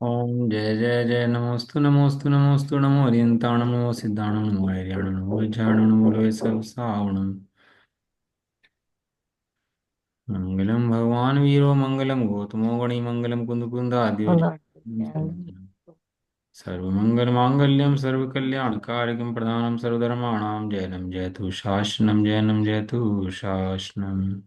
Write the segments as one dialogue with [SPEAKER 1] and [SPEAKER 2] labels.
[SPEAKER 1] ओम जय जय जय नमोस्तु नमोस्तु नमोस्तु नमो हरियंताण नमो सिद्धाण नमो हरियाण नमो विजाण नमो लोय सब सावणम। मंगलम भगवान वीरो मंगलम गौतमो गणी मंगलम कुंद कुंदाद्यो सर्वमंगल मांगल्यम सर्वकल्याणकारिकं प्रधानम सर्वधर्माणां जयनं जयतु शासनं जयनं जयतु शासनम्।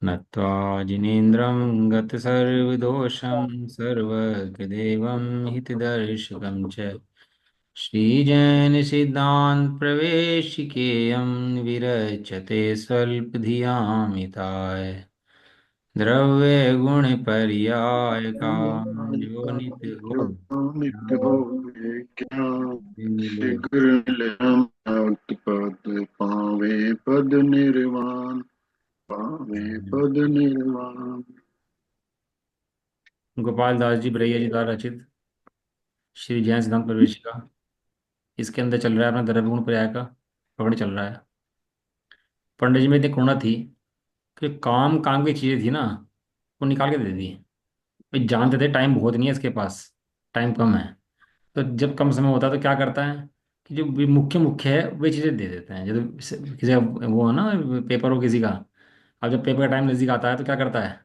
[SPEAKER 1] नत्वा जिनेन्द्रं गतसर्वदोषं सर्वज्ञदेवं हितदर्शकं च श्रीजैनसिद्धान्तप्रवेशिकेयं विरचते स्वल्पधियामिताय द्रव्यगुणपर्यायकान् जो नित्य हो
[SPEAKER 2] नित्य हो ज्ञान शीघ्र मिले पद पावे पद निर्वाण पावे पद निर्वाण।
[SPEAKER 1] गोपाल दास जी बरैया जी द्वारा रचित श्री जैन सिद्धांत प्रवेशिका। इसके अंदर चल रहा है अपना द्रव्य गुण पर्याय का पकड़ चल रहा है। पंडित जी में इतनी करुणा थी कि काम काम की चीजें थी ना, वो निकाल के दे दी। भाई जानते थे टाइम बहुत नहीं है इसके पास, टाइम कम है। तो जब कम समय होता है तो क्या करता है कि जो भी मुख्य मुख्य है वे चीज़ें दे देते हैं। जैसे किसी का वो है ना, पेपर हो किसी का। अब जब पेपर का टाइम नजदीक आता है तो क्या करता है,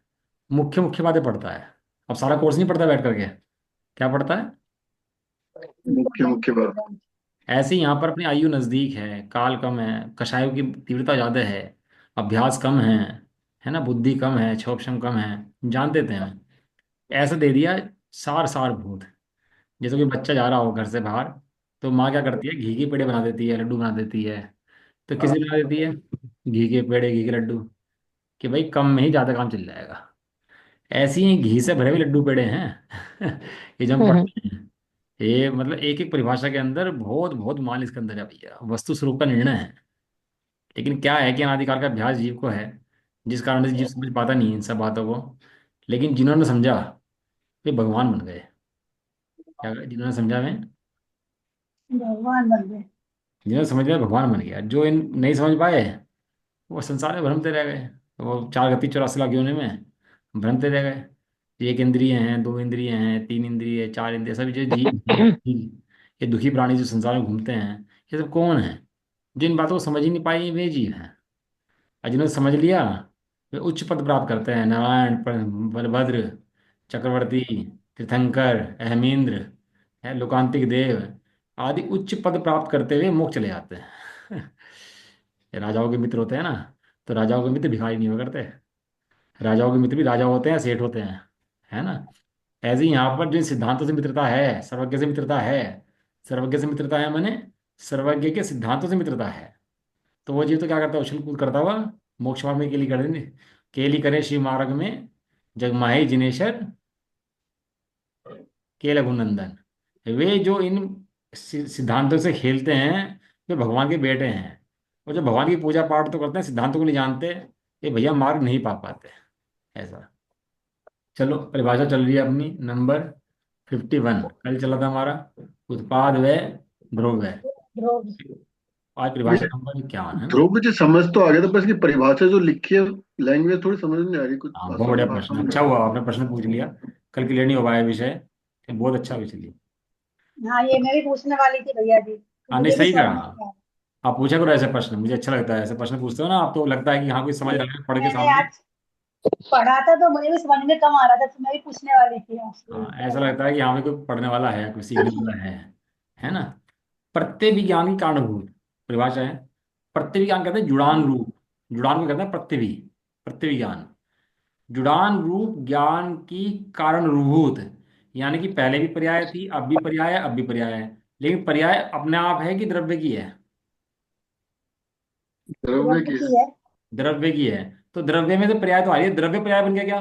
[SPEAKER 1] मुख्य मुख्य बातें पढ़ता है। अब सारा कोर्स नहीं पढ़ता बैठ करके, क्या पढ़ता है।
[SPEAKER 2] मुख्य मुख्य बात।
[SPEAKER 1] ऐसे ही यहाँ पर अपनी आयु नजदीक है, काल कम है, कषायों की तीव्रता ज्यादा है, अभ्यास कम है ना, बुद्धि कम है, क्षोभक्षम कम है, जान देते हैं। ऐसा दे दिया सार सार भूत। जैसे कोई बच्चा जा रहा हो घर से बाहर, तो माँ क्या करती है, घी के पेड़े बना देती है, लड्डू बना देती है। तो किसे बना देती है, घी के पेड़े घी के लड्डू, कि भाई कम में ही ज्यादा काम चल जाएगा। ऐसे ही घी से भरे हुए लड्डू पेड़े हैं ये जो हम
[SPEAKER 3] हम्म।
[SPEAKER 1] पढ़ते हैं। ये मतलब एक एक परिभाषा के अंदर बहुत बहुत मान इसके अंदर है भैया, वस्तु स्वरूप का निर्णय है। लेकिन क्या है कि अनादिकाल का अभ्यास जीव को है, जिस कारण से जीव समझ पाता नहीं इन सब बातों को। लेकिन जिन्होंने समझा वे भगवान बन गए। क्या जिन्होंने समझा वे,
[SPEAKER 3] भगवान बन गए।
[SPEAKER 1] जिन्होंने समझ लिया भगवान बन गया। जो इन नहीं समझ पाए वो संसार में भ्रमते रह गए। तो वो चार गति 84 लाख योनि में भ्रमते रह गए। एक इंद्रिय हैं, दो इंद्रिय हैं, तीन इंद्रिय, चार इंद्रिय, सभी जो जीव हैं, ये दुखी प्राणी जो संसार में घूमते हैं, ये सब कौन है। जिन बातों को समझ ही नहीं पाई वे जीव हैं। और जिन्होंने समझ लिया वे उच्च पद प्राप्त करते हैं। नारायण, बलभद्र, चक्रवर्ती, तीर्थंकर, अहमेंद्र, है लोकांतिक देव आदि उच्च पद प्राप्त करते हुए मोक्ष चले जाते हैं ये राजाओं के मित्र होते हैं ना, तो राजाओं के मित्र भिखारी नहीं हुआ करते। राजाओं के मित्र भी राजा होते हैं, सेठ होते हैं, है ना। ऐसे ही यहाँ पर जिन सिद्धांतों से मित्रता है, सर्वज्ञ से मित्रता है। सर्वज्ञ से मित्रता है माने सर्वज्ञ के सिद्धांतों से मित्रता है। तो वो जीव तो क्या करता है, उछल कूद करता हुआ मोक्ष मार्ग में केली कर देंगे। केली करे शिव मार्ग में जग माही जिनेश्वर के रघुनंदन। वे जो इन सिद्धांतों से खेलते हैं वे भगवान के बेटे हैं। और जो भगवान की पूजा पाठ तो करते हैं, सिद्धांतों को नहीं जानते, ये भैया मार्ग नहीं पा पाते। ऐसा। चलो परिभाषा चल रही है अपनी नंबर 51। कल चला था हमारा उत्पाद व द्रव्य।
[SPEAKER 3] ध्रुव।
[SPEAKER 1] आज परिभाषा नंबर 51 है ना।
[SPEAKER 2] ध्रुव जी समझ तो आ गया था, बस की परिभाषा जो लिखी है लैंग्वेज थोड़ी समझ नहीं आ रही, कुछ
[SPEAKER 1] हाँ बहुत
[SPEAKER 2] आसान
[SPEAKER 1] बढ़िया
[SPEAKER 2] भाषा
[SPEAKER 1] प्रश्न,
[SPEAKER 2] में
[SPEAKER 1] अच्छा
[SPEAKER 2] कर।
[SPEAKER 1] हुआ आपने प्रश्न पूछ लिया। कल क्लियर नहीं हो पाया विषय, ये बहुत अच्छा विषय लिया।
[SPEAKER 3] हाँ, ये मैं भी पूछने वाली थी भैया जी, तो
[SPEAKER 1] हाँ नहीं
[SPEAKER 3] मुझे भी
[SPEAKER 1] सही करा।
[SPEAKER 3] समझ में नहीं आया।
[SPEAKER 1] आप पूछा करो ऐसे प्रश्न, मुझे अच्छा लगता है ऐसे प्रश्न पूछते हो ना आप, तो लगता है कि हाँ कोई समझ रहा है पढ़ के
[SPEAKER 3] मैंने
[SPEAKER 1] सामने।
[SPEAKER 3] आज पढ़ा था तो मुझे भी समझ में कम आ रहा था, तो मैं भी पूछने वाली थी आपसे।
[SPEAKER 1] हाँ ऐसा लगता है कि हाँ भाई कोई पढ़ने वाला है, कोई सीखने वाला है ना। प्रत्यय विज्ञान की कारणभूत परिभाषा है। प्रत्यय विज्ञान कहते हैं जुड़ान रूप, जुड़ान को कहते हैं प्रत्यवि, प्रत्यय विज्ञान। जुड़ान रूप ज्ञान की कारण रूभूत, यानी कि पहले भी पर्याय थी, अब भी पर्याय है, अब भी पर्याय है। लेकिन पर्याय अपने आप है कि द्रव्य की है,
[SPEAKER 2] द्रव्य
[SPEAKER 3] रब
[SPEAKER 2] की है।
[SPEAKER 3] की है।
[SPEAKER 1] द्रव्य की है। तो द्रव्य में तो पर्याय तो आ रही है, द्रव्य पर्याय बन गया क्या।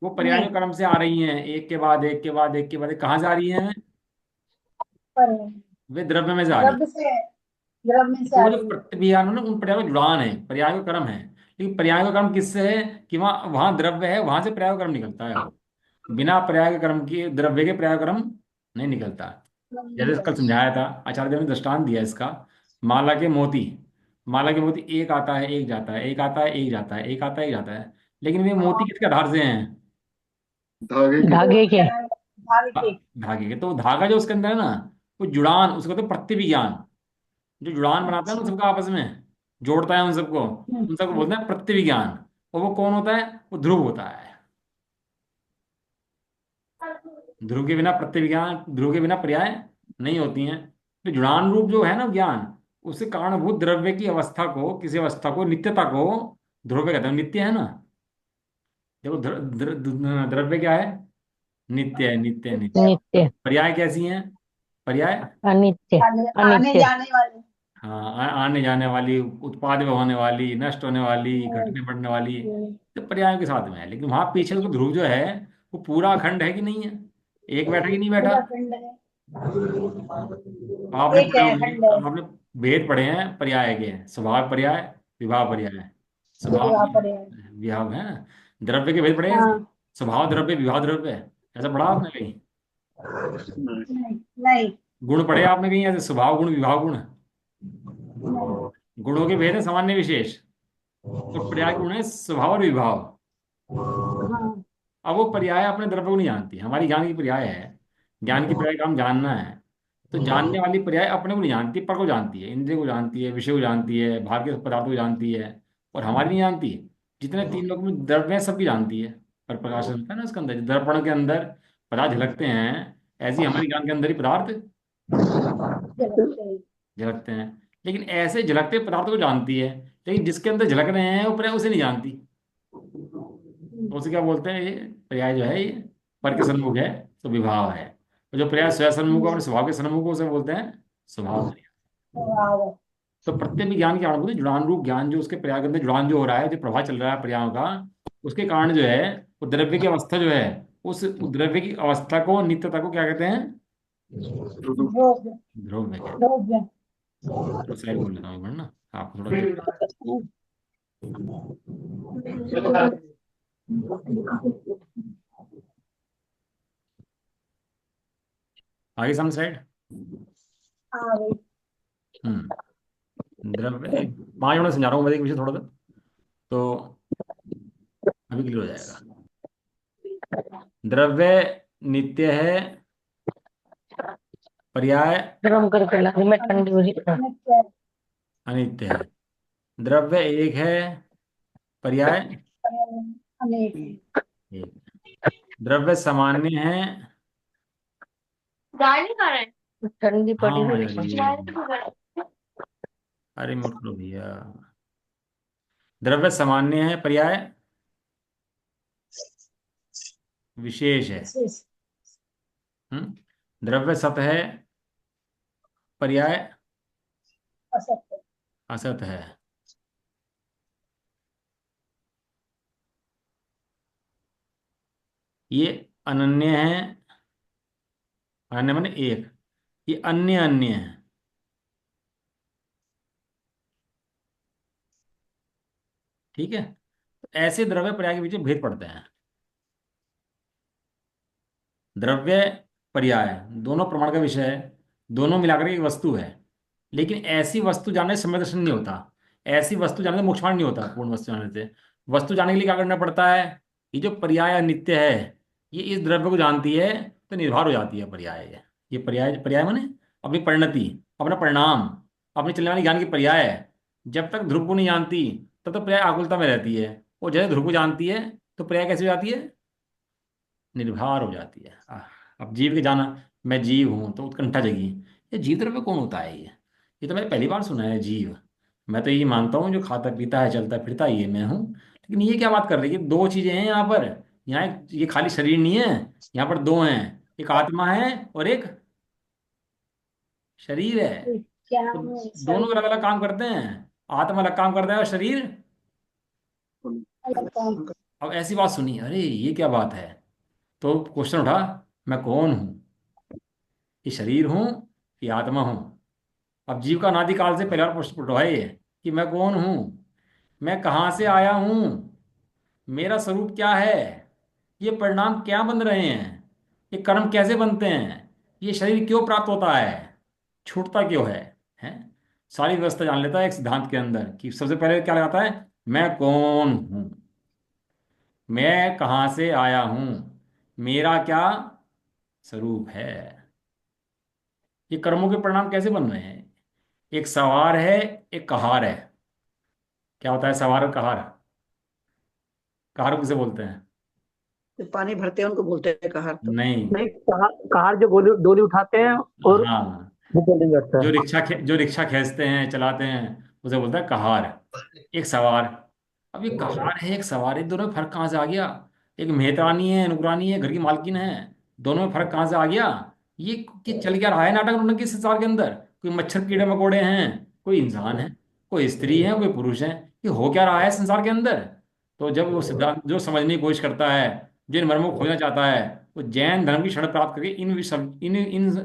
[SPEAKER 1] वो पर्याय जो
[SPEAKER 3] नहीं,
[SPEAKER 1] क्रम से आ रही हैं एक के बाद एक के बाद एक के बाद एक, कहाँ से आ रही हैं,
[SPEAKER 3] पर
[SPEAKER 1] वे द्रव्य में से आ रही हैं।
[SPEAKER 3] रब से, रब में से
[SPEAKER 1] तो
[SPEAKER 3] आ
[SPEAKER 1] वो जो
[SPEAKER 3] रही है।
[SPEAKER 1] पर्याय है ना, उन पर्याय का जुड़ान है, पर्याय का क्रम है। लेकिन पर्याय का क्रम किससे है कि वहाँ वहाँ द्रव्य है, वहां से पर्याय का क्रम निकलता है वो। बिना पर्याय के क्रम की द्रव्य के पर्याय का क्रम नहीं निकलता। जैसे कल समझाया था आचार्य देव ने दृष्टांत दिया इसका। माला के मोती, माला के मोती एक आता है एक जाता है, एक आता है एक जाता है, एक आता है एक जाता है। लेकिन वे मोती किसके आधार से हैं,
[SPEAKER 2] धागे के।
[SPEAKER 4] धागे के।
[SPEAKER 3] धागे के।
[SPEAKER 1] धागे के, तो धागा जो उसके अंदर है ना, वो जुड़ान, उसको कहते हैं प्रत्यय विज्ञान। जो जुड़ान बनाता है ना
[SPEAKER 3] अच्छा।
[SPEAKER 1] सबका आपस में, जोड़ता है उन सबको, उन सबको
[SPEAKER 3] हम्म।
[SPEAKER 1] बोलते हैं प्रत्यय विज्ञान। और वो कौन होता है? वो ध्रुव होता है। ध्रुव के बिना प्रत्यय विज्ञान, ध्रुव के बिना पर्याय नहीं होती हैं। तो जुड़ान रूप जो है ना ज्ञान, उससे कारणभूत द्रव्य की अवस्था को, किसी अवस्था को, नित्यता को ध्रुव कहते हैं। नित्य है ना, देखो द्रव्य क्या है? नित्य है, नित्य है, नित्य।
[SPEAKER 4] नित्य।
[SPEAKER 1] पर्याय कैसी हैं? पर्याय,
[SPEAKER 4] अनित्य।
[SPEAKER 3] आने
[SPEAKER 4] अनित्य।
[SPEAKER 3] जाने वाले।
[SPEAKER 1] हाँ, आने जाने वाली, उत्पाद में होने वाली, नष्ट होने वाली,
[SPEAKER 3] हम्म,
[SPEAKER 1] घटने बढ़ने वाली,
[SPEAKER 3] हम्म।
[SPEAKER 1] तो पर्यायों के साथ में है। लेकिन वहां पीछे उसको ध्रुव जो है, वो पूरा अखंड है कि नहीं है? एक बैठा कि नहीं बैठा?
[SPEAKER 3] पूरा खंड है।
[SPEAKER 1] आपने
[SPEAKER 3] एक
[SPEAKER 1] पढ़े
[SPEAKER 3] है,
[SPEAKER 1] होंगे,
[SPEAKER 3] खंड है।
[SPEAKER 1] आपने वेद पढ़े हैं पर्याय के, स्वभाव पर्याय, विभाव पर्याय। स्वभाव
[SPEAKER 3] विवाह पर है।
[SPEAKER 1] विभाव है ना, द्रव्य के भेद पढ़े हैं ऐसे?
[SPEAKER 3] हाँ।
[SPEAKER 1] स्वभाव द्रव्य, विभाव द्रव्य, ऐसा पढ़ा आपने कहीं?
[SPEAKER 2] नहीं।
[SPEAKER 3] नहीं नहीं
[SPEAKER 1] गुण पढ़े आपने कहीं ऐसे, स्वभाव गुण, विभाव गुण?
[SPEAKER 3] नहीं।
[SPEAKER 1] गुणों के भेद है सामान्य विशेष, और पर्याय गुण है स्वभाव और विभाव।
[SPEAKER 3] हाँ।
[SPEAKER 1] अब वो पर्याय अपने द्रव्य को नहीं जानती, हमारी ज्ञान की पर्याय है। ज्ञान की पर्याय का हम जानना है। तो जानने वाली पर्याय अपने को नहीं जानती, पर को जानती है, इंद्रिय को जानती है, विषय को जानती है, बाहर के पदार्थों को जानती है, और हमारी नहीं जानती। जितने तीन लोग में द्रव्य हैं सबकी जानती है। पर प्रकाश होता है ना उसके अंदर, दर्पण के अंदर पदार्थ झलकते हैं, ऐसे ही हमारे ज्ञान के अंदर ही पदार्थ
[SPEAKER 3] जगत है।
[SPEAKER 1] झलकते हैं। लेकिन ऐसे झलकते पदार्थों को जानती है, लेकिन जिसके अंदर झलक रहे हैं वो पर्याय उसे नहीं जानती। तो उसे क्या बोलते हैं? ये पर्याय जो है, ये पर के सन्मुख है, तो विभाव है। और जो पर्याय स्वयं सन्मुख है, अपने स्वभाव के सन्मुख है, उसे बोलते हैं स्वभाव पर्याय।
[SPEAKER 3] वाह।
[SPEAKER 1] तो प्रत्येक भी ज्ञान की अनुभूति, जुड़ान रूप ज्ञान, जो उसके पर्याय के अंदर जुड़ान जो हो रहा है, जो प्रभाव चल रहा है पर्यायों का, उसके कारण जो है, वो द्रव्य की अवस्था जो है, उस द्रव्य की अवस्था को, नित्यता को क्या कहते हैं?
[SPEAKER 3] ध्रुव।
[SPEAKER 1] ध्रुव में कहते
[SPEAKER 3] ध्रुव।
[SPEAKER 1] हैं। तो शायद बोल लेता हूँ एक बार ना, आपको थोड़ा क्लियर। आगे सामने स्लाइड।
[SPEAKER 3] हाँ भाई।
[SPEAKER 1] हम्म। द्रव्य 5 मिनट समझा रहा हूँ मैं एक विषय थोड़ा सा, तो अभी क्लियर हो जाएगा। द्रव्य नित्य है, पर्याय
[SPEAKER 4] गर्म करके ला मैं ठंडी हो रही है।
[SPEAKER 3] नित्य।
[SPEAKER 1] अनित्य है। द्रव्य एक है, पर्याय
[SPEAKER 3] अनेक।
[SPEAKER 1] एक। द्रव्य सामान्य है।
[SPEAKER 4] गाय नहीं खा रहे हैं? ठंडी पड़ी
[SPEAKER 1] हाँ
[SPEAKER 4] हुई
[SPEAKER 1] यार,
[SPEAKER 4] है।
[SPEAKER 1] ये, अरे मत करो भैया। द्रव्य सामान्य है, पर्याय विशेष है।
[SPEAKER 3] विशेष।
[SPEAKER 1] द्रव्य सत है, पर्याय
[SPEAKER 3] असत्य।
[SPEAKER 1] असत है। ये अनन्य है, अनन्य माने एक, ये अन्य अन्य है। ठीक है, तो ऐसे द्रव्य पर्याय के पीछे भेद पड़ते हैं। द्रव्य, पर्याय, दोनों प्रमाण का विषय है, दोनों मिलाकर एक वस्तु है। लेकिन ऐसी वस्तु जानने से समय दर्शन नहीं होता, ऐसी वस्तु जानने से मोक्ष मार्ग नहीं होता। पूर्ण वस्तु जानने से, वस्तु जानने के लिए क्या करना पड़ता है? ये जो पर्याय नित्य है, ये इस द्रव्य को जानती है, तो निर्भर हो जाती है पर्याय। ये पर्याय, पर्याय माने अपनी परिणति, अपना परिणाम, अपनी चलने वाली ज्ञान की पर्याय है। जब तक ध्रुव को नहीं जानती, तब तक पर्याय आकुलता में रहती है। और जैसे ध्रुव को जानती है, तो पर्याय कैसे हो जाती है? निर्भर हो जाती है। अब जीव के जाना, मैं जीव हूं, तो उत्कंठा जगी। ये जीव द्रव्य कौन होता है? ये तो मैंने पहली बार सुना है, जीव। मैं तो ये मानता हूँ जो खाता पीता है, चलता फिरता, ये मैं हूँ। लेकिन ये क्या बात कर रही है? दो चीजें हैं यहाँ पर। यहाँ ये खाली शरीर नहीं है, यहाँ पर दो हैं। एक आत्मा है और एक शरीर है।
[SPEAKER 3] क्या
[SPEAKER 1] तो
[SPEAKER 3] है
[SPEAKER 1] दोनों अलग
[SPEAKER 3] शरीर।
[SPEAKER 1] अलग काम करते हैं। आत्मा अलग काम करता है और शरीर।
[SPEAKER 3] अलग काम।
[SPEAKER 1] अब ऐसी बात सुनी, अरे ये क्या बात है? तो क्वेश्चन उठा, मैं कौन हूँ? ये शरीर हूँ, ये आत्मा हूँ? अब जीव का अनादिकाल से पहला प्रश्न उठा है ये, कि मैं कौन हूँ, मैं कहाँ से आया हूँ, मेरा स्वरूप क्या है, ये परिणाम क्या बन रहे हैं, ये कर्म कैसे बनते हैं, ये शरीर क्यों प्राप्त होता है, छूटता क्यों है? सारी व्यवस्था जान लेता है एक सिद्धांत के अंदर, कि सबसे पहले क्या लगाता है? मैं कौन हूँ, मैं कहाँ से आया हूँ, मेरा क्या स्वरूप है। ये कर्मों के परिणाम कैसे बन रहे हैं? एक सवार है, एक कहार है। क्या होता है सवार और कहार? कहार को किसे बोलते हैं?
[SPEAKER 5] जो पानी भरते हैं उनको बोलते हैं कहार तो।
[SPEAKER 1] नहीं।
[SPEAKER 6] नहीं, कार कार जो डोली डोली उठाते हैं और
[SPEAKER 1] हाँ,
[SPEAKER 6] वो बोलिंग करता है।
[SPEAKER 1] जो रिक्शा खींचते हैं, चलाते हैं, उसे बोलता है कहार। एक सवार। अब ये कहार है, एक सवार है, दोनों में फर्क कहाँ से आ गया? एक मेहतरानी है, नुकरानी है, घर की मालकिन है। दोनों में फर्क कहाँ से आ गया? ये चल क्या रहा है नाटक उनके संसार के अंदर? कोई मच्छर कीड़े मकोड़े हैं, कोई इंसान है, कोई स्त्री है, कोई पुरुष है। ये हो क्या रहा है संसार के अंदर? तो जब वो सिद्धांत जो समझने की कोशिश करता है, जो इन मर्मों को खोजना चाहता है, वो जैन धर्म की शरण प्राप्त करके इन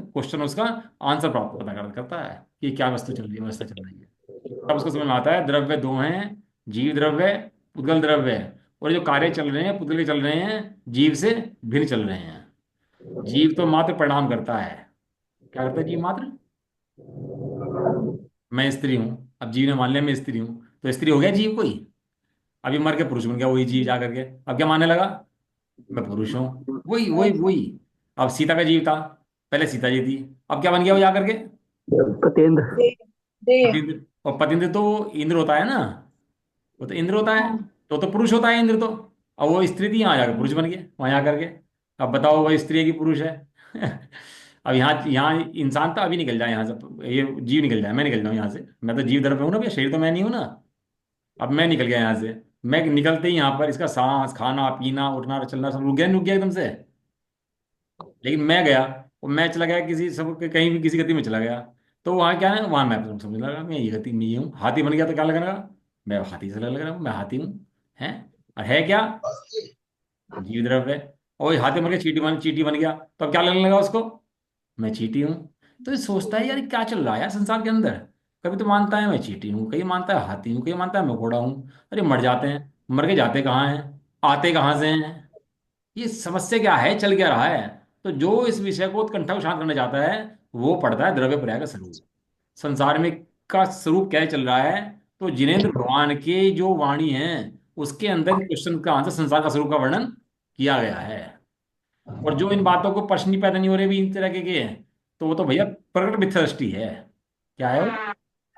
[SPEAKER 1] क्वेश्चनों का आंसर प्राप्त करता है कि क्या वस्तु चल रही है, व्यवस्था चल रही है। तब उसको समझ में आता है द्रव्य दो हैं, जीव द्रव्य, पुद्गल द्रव्य। और जो कार्य चल रहे हैं पुद्गल के चल रहे हैं, जीव से भिन्न चल रहे हैं। जीव तो मात्र परिणाम करता है। क्या करता है जीव मात्र? मैं स्त्री हूं, अब जीव ने मान लिया मैं स्त्री हूं, तो स्त्री हो गया जीव कोई। अभी मर के पुरुष बन गया वही जीव जा करके। अब क्या मानने लगा? मैं पुरुष हूं। वही वही वही। अब सीता का जीव था, पहले सीता जी थी, अब क्या बन गया वो जा करके?
[SPEAKER 6] सत्येंद्र।
[SPEAKER 3] देव देव।
[SPEAKER 1] पतिंद्र। और पतिंद्र तो इंद्र होता है ना, वो तो इंद्र होता है।
[SPEAKER 3] हाँ।
[SPEAKER 1] तो पुरुष होता है इंद्र तो। अब वो स्त्री थी, यहाँ जाकर पुरुष बन गए वहां जा करके। अब बताओ वह स्त्री है कि पुरुष है? अब यहाँ यहाँ इंसान तो अभी निकल जाए यहाँ से, ये जीव निकल जाए, मैं निकल जाऊँ यहाँ से। मैं तो जीव धर्म पे हूँ ना भैया, शरीर तो मैं नहीं हूँ ना। अब मैं निकल गया यहाँ से। मैं निकलते ही यहाँ पर इसका सांस, खाना, पीना, उठना, चलना सब रुक गया एकदम से। लेकिन मैं गया, और मैं चला गया किसी सब कहीं भी किसी गति में चला गया। तो वहाँ क्या है, वहाँ मैं समझ लगा मैं ये गति में ये हूँ। हाथी बन गया तो क्या लगेगा? मैं हाथी से लग रहा हूँ, मैं हाथी हूँ। है। और है क्या? जीव द्रव्य है। और ये हाथी बन गया, चीटी बन गया, तो अब क्या लगने लगा उसको? मैं चीटी हूँ। तो ये सोचता है यार ये क्या चल रहा है यार संसार के अंदर। कभी तो मानता है मैं चीटी हूँ, कहीं मानता है हाथी हूँ, कहीं मानता है मैं घोड़ा हूँ। अरे मर जाते हैं, मर के जाते कहाँ हैं, आते कहाँ से हैं? ये समस्या क्या है, चल क्या रहा है? तो जो इस विषय को उत्कंठा को शांत करना चाहता है, वो पढ़ता है द्रव्य पर्याय का स्वरूप। संसार में का स्वरूप क्या चल रहा है। तो जिनेंद्र भगवान के जो वाणी है, उसके अंदर क्वेश्चन का आंसर, संसार का स्वरूप का वर्णन किया गया है। और जो इन बातों को प्रश्न ही पैदा नहीं हो रहे भी इन तरह के हैं, तो वो तो भैया प्रकट मिथ्यादृष्टि है। क्या है वो?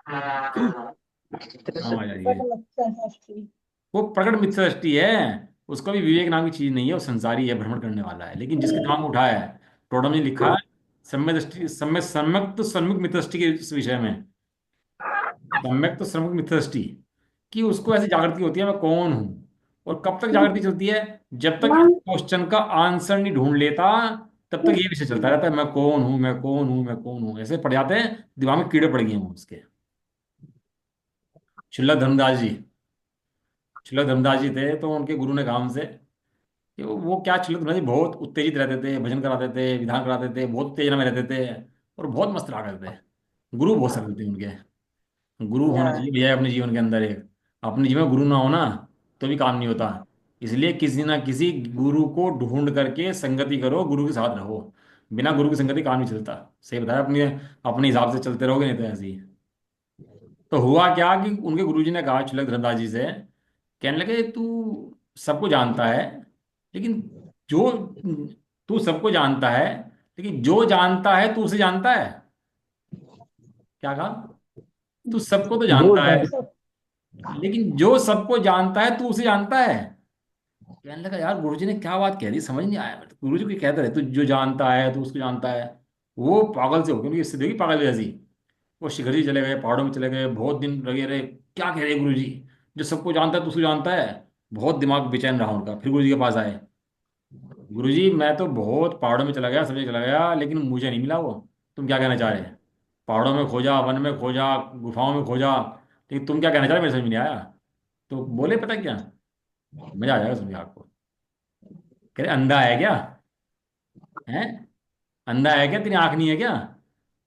[SPEAKER 1] हाँ आ जाइए।
[SPEAKER 3] बट लगता है शास्त्री।
[SPEAKER 1] वो प्रकट मिथ्यादृष्टि है। उसका भी विवेक नाम की चीज नहीं है, वो संसारी है, भ्रमण करने वाला है। लेकिन जिसके दिमाग में उठाया है, टोडम ने लिखा है सम्यक दृष्टि, सम्यक तो सम्यक मिथ्यादृष्टि के इस विषय में। सम्यक तो सम्यक मिथ्यादृष्टि कि उसको ऐसी जागृति होती है मैं कौन हूं। और कब तक जागृति चलती है? जब तक इस क्वेश्चन का आंसर नहीं ढूंढ लेता, तब तक ये विषय चलता रहता है, मैं कौन हूं, मैं कौन हूं, मैं कौन हूं। ऐसे पड़ जाते हैं, दिमाग में कीड़े पड़ गए हैं उसके। छिल्ला धर्मदास जी, छिल्ला धर्मदास जी थे, तो उनके गुरु ने कहा उनसे कि वो क्या, छिल्ला धर्मदास जी बहुत उत्तेजित रहते थे, भजन कराते थे, विधान कराते थे, बहुत उत्तेजना में रहते थे, और बहुत मस्त रहा करते थे। गुरु बहुत सरल थे उनके। गुरु होना चाहिए भैया अपने जीवन के अंदर एक। अपने जीवन में गुरु ना होना तो भी काम नहीं होता। इसलिए किसी ना किसी गुरु को ढूंढ करके संगति करो, गुरु के साथ रहो। बिना गुरु की संगति काम नहीं चलता। सही बताया, अपने अपने हिसाब से चलते रहोगे नहीं तो ऐसे ही। तो हुआ क्या कि उनके गुरुजी ने कहा छिलक धर्मदास जी से, कहने लगे तू सबको जानता है, लेकिन जो तू सबको जानता है, लेकिन जो जानता है तू उसे जानता है? क्या कहा? तू सबको तो
[SPEAKER 6] जो
[SPEAKER 1] जानता है,
[SPEAKER 3] सब।
[SPEAKER 1] लेकिन जो सबको जानता है तू उसे जानता है? कहने लगा यार गुरुजी ने क्या बात कह दी, समझ नहीं आया। तो गुरुजी को कहते रहे तू जो जानता है तू उसको जानता है। वो पागल से हो गए, उनकी स्थिति देखी पागल जैसी। वो शिखर जी चले गए, पहाड़ों में चले गए, बहुत दिन लगे रहे। क्या कह रहे गुरुजी, जो सबको जानता है तू उसको जानता है? बहुत दिमाग बेचैन रहा उनका। फिर गुरुजी के पास आए, गुरुजी मैं तो बहुत पहाड़ों में चला गया, सब जगह चला गया, लेकिन मुझे नहीं मिला वो। तुम क्या कहना चाह रहे हैं? पहाड़ों में खोजा, वन में खोजा, गुफाओं में खोजा, लेकिन तुम क्या कहना चाह रहे, मेरे समझ में नहीं आया। तो बोले पता क्या, मजा आ जाएगा सुन के आपको। कह रहे अंधा है क्या? है? अंधा है क्या, तेरी आंख नहीं है क्या?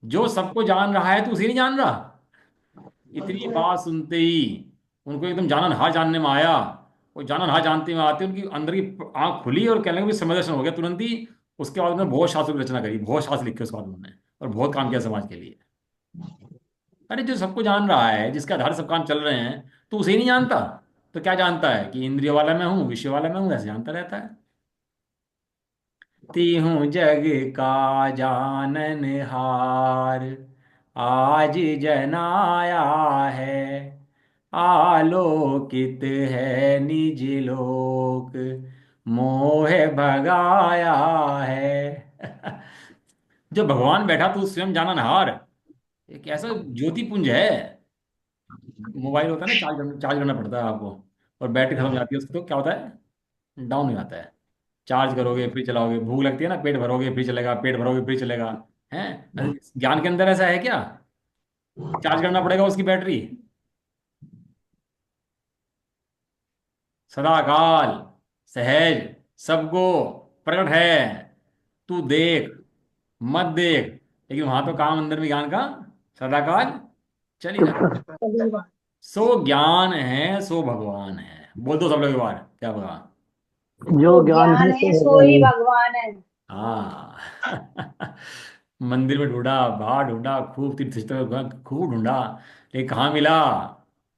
[SPEAKER 1] जो सबको जान रहा है तू उसे नहीं जान रहा? इतनी बात सुनते ही उनको एकदम जानन हार जानने में आया। और जानन हार जानते में आते उनकी अंदर की आंख खुली, और कहने लगे समय दर्शन हो गया तुरंत ही। उसके बाद उन्होंने बहुत शास्त्रों की रचना करी, बहुत शास्त्र लिखे उसके बाद उन्होंने, और बहुत काम किया समाज के लिए। अरे जो सबको जान रहा है, जिसके आधार से सब काम चल रहे हैं, तो उसे ही नहीं जानता? तो क्या जानता है कि इंद्रिय वाला मैं हूँ, विषय वाला मैं हूँ, ऐसे जानता रहता है। तीहूं जग का जाननहार, आज जनाया है, आलोकित है निज लोक, मोह भगाया है। जो भगवान बैठा तू स्वयं जाननहार, एक ऐसा ज्योति पुंज है। मोबाइल होता है ना, चार्ज करना पड़ता है आपको, और बैटरी खत्म हो जाती है उसकी, तो क्या होता है, डाउन हो जाता है। चार्ज करोगे फिर चलाओगे, भूख लगती है ना, पेट भरोगे फिर चलेगा, पेट भरोगे फिर चलेगा। हैं, ज्ञान के अंदर ऐसा है क्या, चार्ज करना पड़ेगा उसकी बैटरी। सदाकाल, सहज, सबको प्रकट है, तू देख मत देख, लेकिन वहां तो काम अंदर में ज्ञान का सदाकाल चल ही रहा है। सो ज्ञान है सो भगवान है, बोल दो सब लोग एक बार, क्या बगा।
[SPEAKER 6] जो
[SPEAKER 3] जो
[SPEAKER 6] ज्ञान
[SPEAKER 3] ज्ञान
[SPEAKER 6] है
[SPEAKER 3] है
[SPEAKER 6] सो
[SPEAKER 3] सो ही
[SPEAKER 6] भगवान है।
[SPEAKER 3] भगवान है।
[SPEAKER 1] हाँ। मंदिर में ढूंढा, बाहर ढूंढा, खूब तीर्थ स्थल खूब ढूंढा, लेकिन कहाँ मिला,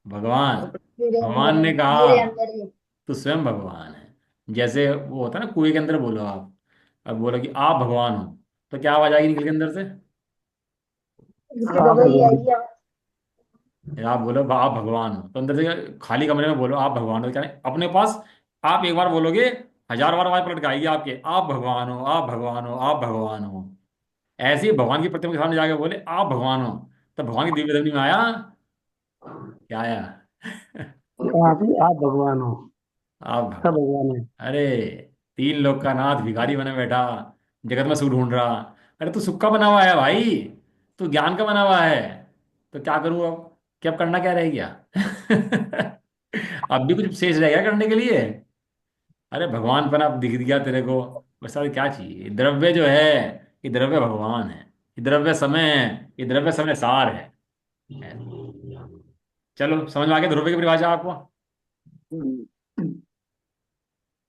[SPEAKER 1] भगवान।
[SPEAKER 3] मेरे अंदर
[SPEAKER 1] भगवान
[SPEAKER 3] है,
[SPEAKER 1] ने कहा
[SPEAKER 3] मेरे अंदर ही।
[SPEAKER 1] तू स्वयं भगवान है। जैसे वो होता है ना, कुएं के अंदर बोलो आप, अब बोलो कि आप भगवान हो, तो क्या आवाज आएगी निकल के अंदर से।
[SPEAKER 3] इसके तो
[SPEAKER 6] आप
[SPEAKER 3] वही
[SPEAKER 6] भगवान।
[SPEAKER 3] आई है।
[SPEAKER 1] या आप बोलो आप भगवान हो, तो अंदर से खाली कमरे में बोलो आप भगवान हो, क्या नहीं? अपने पास आप एक बार बोलोगे, 1000 बार आवाज पलट के आएगी आपके, आप भगवान हो, आप भगवान हो, आप भगवान हो। ऐसे ही भगवान की प्रतिमा के सामने जाके बोले आप भगवान हो, तो भगवान की दिव्य धमनी में आया, क्या आया।
[SPEAKER 6] आप भगवान हो।
[SPEAKER 1] आप
[SPEAKER 6] सब
[SPEAKER 1] भगवान।
[SPEAKER 6] भगवान है।
[SPEAKER 1] अरे, 3 लोग का नाथ भिखारी बने बैठा, जगत में सुख ढूंढ रहा। अरे तू सुख का बना हुआ है भाई, तू ज्ञान का बना हुआ है, तो क्या करूँ अब, क्या अब करना क्या रह गया। अब भी कुछ शेष रह गया करने के लिए। अरे भगवान पर अब दिख गया तेरे को, बस अब क्या चाहिए। द्रव्य जो है, ये द्रव्य भगवान है, ये द्रव्य समय है, ये द्रव्य समय सार है। चलो समझ में आ गया द्रव्य की परिभाषा आपको,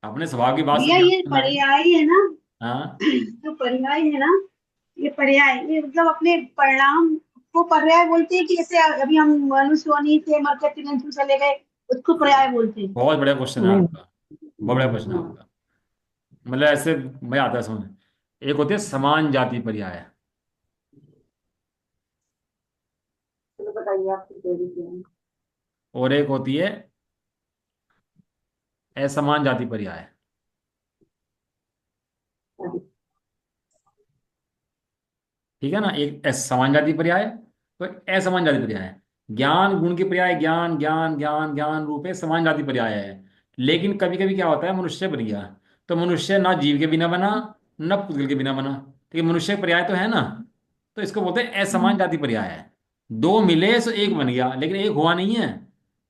[SPEAKER 1] अपने स्वभाव की बात
[SPEAKER 3] भैया
[SPEAKER 1] समझ
[SPEAKER 3] ये
[SPEAKER 1] में आई।
[SPEAKER 3] पर्याय है ना,
[SPEAKER 1] हाँ,
[SPEAKER 3] जो पर्याय है ना, ये पर्याय, ये मतलब अपने परिणाम को पर्याय बोलते हैं कि जैसे अभी हम मनुष्य योनि से मरकर तिरंजू चले गए, उसको पर्याय बोलते हैं।
[SPEAKER 1] बहुत बढ़िया क्वेश्चन है
[SPEAKER 6] नहीं।
[SPEAKER 1] आपका, बहुत बढ़िया क्वेश्चन है आपका। मतलब ऐसे मजा आता है समझ। एक होती है समान जाति पर्याय,
[SPEAKER 3] चलो बताइए आपकी theory क्या है?
[SPEAKER 1] और एक होती है असमान जाति पर्याय। ठीक है ना, एक समान जाति पर्याय, तो असमान जाति पर्याय। ज्ञान गुण के पर्याय, ज्ञान ज्ञान ज्ञान ज्ञान रूप है, समान जाति पर्याय है। लेकिन कभी कभी क्या होता है, मनुष्य बन गया, तो मनुष्य ना जीव के बिना बना, न पुद्गल के बिना बना, तो ये मनुष्य पर्याय तो है ना, तो इसको बोलते हैं असमान जाति पर्याय है। दो मिले सो एक बन गया, लेकिन एक हुआ नहीं है,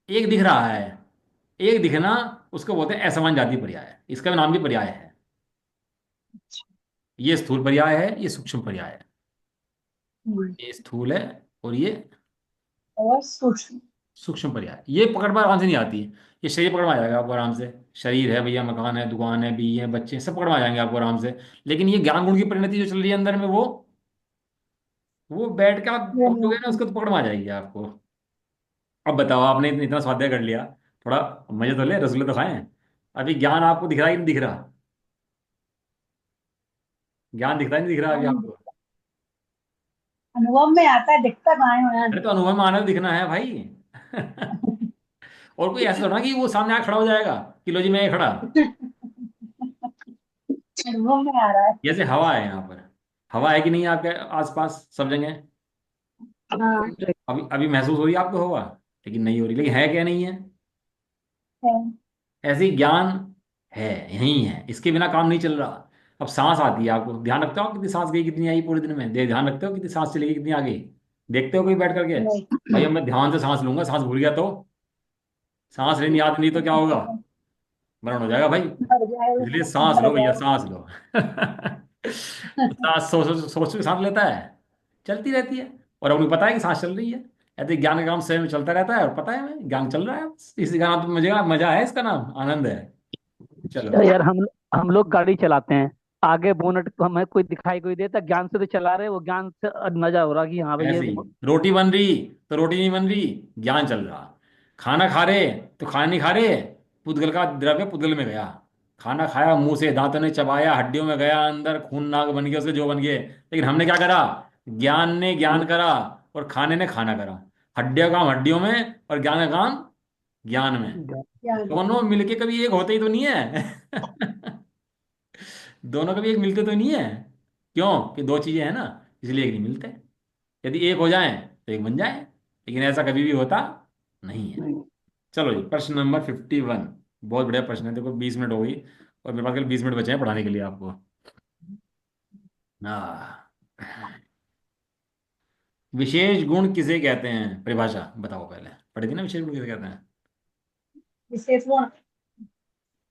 [SPEAKER 1] एक दिख रहा है, एक दिखना, उसको बोलते हैं असमान जाति पर्याय, इसका भी नाम भी पर्याय है। ये स्थूल पर्याय है, ये सूक्ष्म पर्याय है। ये स्थूल है और ये
[SPEAKER 3] और सूक्ष्म।
[SPEAKER 1] सूक्ष्म पर्याय। ये पकड़ में आराम से नहीं आती है, ये शरीर पकड़ में आ जाएगा आपको आराम से। शरीर है भैया, मकान है, दुकान है, बीवी है, बच्चे हैं, सब पकड़ में आ जाएंगे आपको आराम से। लेकिन ये ज्ञान गुण की परिणति जो चल रही है अंदर में, वो बैठ के आप पकड़ोगे ना उसको, तो पकड़ में आ जाएगी आपको। अब बताओ, आपने इतना स्वाध्याय कर लिया, थोड़ा मजे तो ले, रसगुल्ले तो खाएं। अभी ज्ञान आपको दिख रहा है कि नहीं दिख रहा, ज्ञान दिखता है नहीं दिख रहा अभी आपको।
[SPEAKER 3] अनुभव में आता है, दिखता कहाँ है वहाँ।
[SPEAKER 1] अरे तो अनुभव में आना तो दिखना है भाई। और कोई ऐसा थोड़ा ना कि वो सामने आके खड़ा हो जाएगा कि लो जी मैं ये खड़ा।
[SPEAKER 3] अनुभव में आ रहा है।
[SPEAKER 1] जैसे हवा है यहाँ पर, हवा है कि नहीं आपके आसपास सब जगह,
[SPEAKER 3] हाँ
[SPEAKER 1] अभी अभी महसूस हो रही है आपको हवा, लेकिन नहीं हो रही, लेकिन है क्या, नहीं है।
[SPEAKER 3] है।
[SPEAKER 1] ऐसे ही ज्ञान है, यही है, इसके बिना काम नहीं चल रहा। अब सांस आती है, आपको ध्यान रखते हो आप कितनी सांस गई कितनी आई पूरे दिन में, ध्यान रखते हो कितनी सांस चली गई कितनी आ गई, देखते हो कोई बैठ करके।
[SPEAKER 3] नहीं।
[SPEAKER 1] भाई अब मैं ध्यान से सांस लूंगा, सांस भूल गया तो, सांस लेनी याद नहीं तो क्या होगा, मरण हो जाएगा भाई।
[SPEAKER 3] मर जाएगा।
[SPEAKER 1] इसलिए सांस
[SPEAKER 3] मर
[SPEAKER 1] लो भैया,
[SPEAKER 3] जाएगा।
[SPEAKER 1] सांस लो। तो सांस सोच सोच सोच के सांस लेता है, चलती रहती है, और उनको पता है कि सांस चल रही है। ऐसे ज्ञान का काम स्वयं में चलता रहता है, और पता है हमें ज्ञान चल रहा है, इसी का नाम तो मजा मजा है, इसका नाम आनंद है। चलो।
[SPEAKER 6] यार हम लोग गाड़ी चलाते हैं, आगे बोनट को हमें कोई दिखाई कोई देता, ज्ञान से तो चला रहे, वो ज्ञान से नजर हो रहा कि हाँ भाई ये।
[SPEAKER 1] ऐसे ही रोटी बन रही, तो रोटी नहीं बन रही, ज्ञान चल रहा। खाना खा रहे, तो खाना नहीं खा रहे, पुद्गल का द्रव्य पुद्गल में गया, खाना खाया मुंह से, दांतों ने चबाया, हड्डियों में गया अंदर, खून नाग बन गया उसके, जो बन गए। लेकिन हमने क्या करा? ज्ञान ने ज्ञान करा और खाने ने खाना करा। हड्डियों का काम हड्डियों में और ज्ञान का काम ज्ञान में। दोनों मिलके कभी एक होते ही तो नहीं है। दोनों कभी एक मिलते तो नहीं है। क्यों? कि दो चीजें हैं ना, इसलिए एक नहीं मिलते। यदि एक हो जाए तो एक बन जाए, लेकिन ऐसा कभी भी होता नहीं है। चलो जी, प्रश्न नंबर 51। बहुत बढ़िया प्रश्न है। देखो 20 मिनट हो गई और मेरे पास केवल 20 मिनट बचे हैं पढ़ाने के लिए आपको। हाँ, विशेष गुण किसे कहते हैं? परिभाषा बताओ, पहले पढ़ी थी ना, विशेष गुण किसे कहते हैं?
[SPEAKER 3] विशेष गुण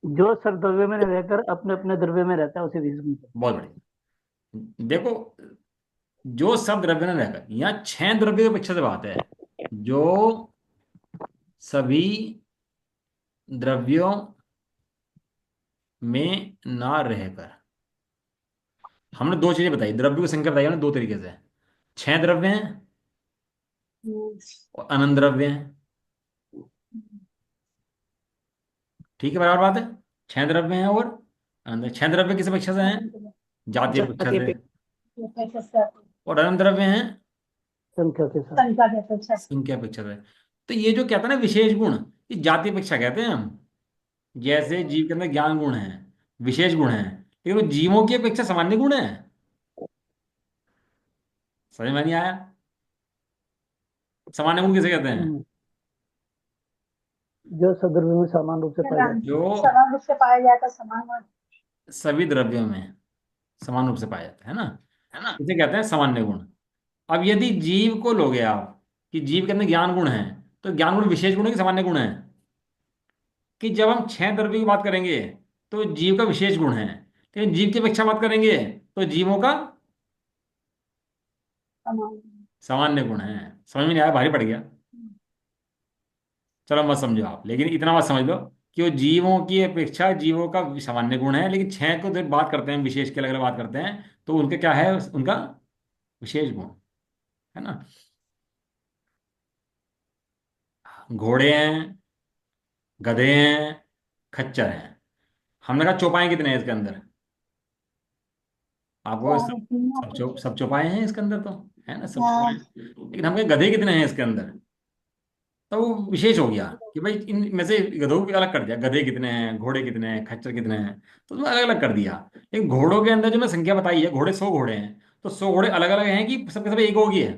[SPEAKER 6] जो सब द्रव्य में रहकर अपने अपने द्रव्य में रहता है उसे विशेष गुण कहते
[SPEAKER 1] बहुत बढ़िया। देखो, जो सब द्रव्य में रहकर, यहाँ 6 द्रव्य की अपेक्षा से बात है। जो सभी द्रव्यों में ना रहकर, हमने दो चीजें बताई, द्रव्य की संख्या बताई हमने दो तरीके से। 6 द्रव्य हैं और अनंत द्रव्य हैं। ठीक है, बराबर बात है। 6 द्रव्य हैं और अनंत। 6 द्रव्य किस अपेक्षा से हैं? जातीय अपेक्षा
[SPEAKER 5] जातीय
[SPEAKER 1] से।
[SPEAKER 3] अपेक्षा
[SPEAKER 1] और अनंत द्रव्य हैं
[SPEAKER 6] संख्या के साथ।
[SPEAKER 3] संख्या की अपेक्षा से।
[SPEAKER 1] संख्या अपेक्षा से। तो ये जो कहता है ना विशेष गुण, ये जातीय अपेक्षा कहते हैं हम। जैसे जीव के अंदर ज्ञान गुण है, विशेष गुण है, लेकिन वो जीवों की अपेक्षा सामान्य गुण है। समझ में नहीं आया? सामान्य गुण किसे कहते हैं?
[SPEAKER 6] जो सब द्रव्य में समान रूप से पाए जाते
[SPEAKER 1] जो
[SPEAKER 3] समान रूप से पाया जाता है, समान गुण।
[SPEAKER 1] सभी द्रव्यों में समान रूप से पाया जाता है ना, इसे कहते हैं सामान्य गुण। अब यदि जीव को लोगे आप, कि जीव के अंदर ज्ञान गुण है, तो ज्ञान गुण विशेष गुण है कि सामान्य गुण है? कि जब हम 6 द्रव्य की बात करेंगे तो जीव का विशेष गुण है, लेकिन जीव की अपेक्षा बात करेंगे तो जीवों का
[SPEAKER 3] समान।
[SPEAKER 1] सामान्य गुण है। समझ में नहीं आया? भारी पड़ गया? चलो मत समझो आप, लेकिन इतना मत समझ लो कि वो जीवों की अपेक्षा जीवों का सामान्य गुण है, लेकिन 6 को जब बात करते हैं विशेष की, अलग अलग बात करते हैं, तो उनके क्या है? उनका विशेष गुण है ना। घोड़े हैं, गधे हैं, खच्चर हैं। हमने कहा चौपाए कितने हैं इसके अंदर? आपको
[SPEAKER 3] चार तीन
[SPEAKER 1] सब चौपाए हैं इसके अंदर तो, है ना, सब चौपाए।
[SPEAKER 3] हाँ।
[SPEAKER 1] लेकिन हम कहे गधे कितने हैं इसके अंदर, तो वो विशेष हो गया कि भाई इन में से गधों को भी अलग कर दिया। गधे कितने हैं, घोड़े कितने हैं, खच्चर कितने हैं, तो उसमें अलग अलग कर दिया। लेकिन घोड़ों के अंदर जो मैं संख्या बताई है, घोड़े 100 घोड़े हैं, तो 100 घोड़े अलग अलग हैं कि सबके सब एक होगी है?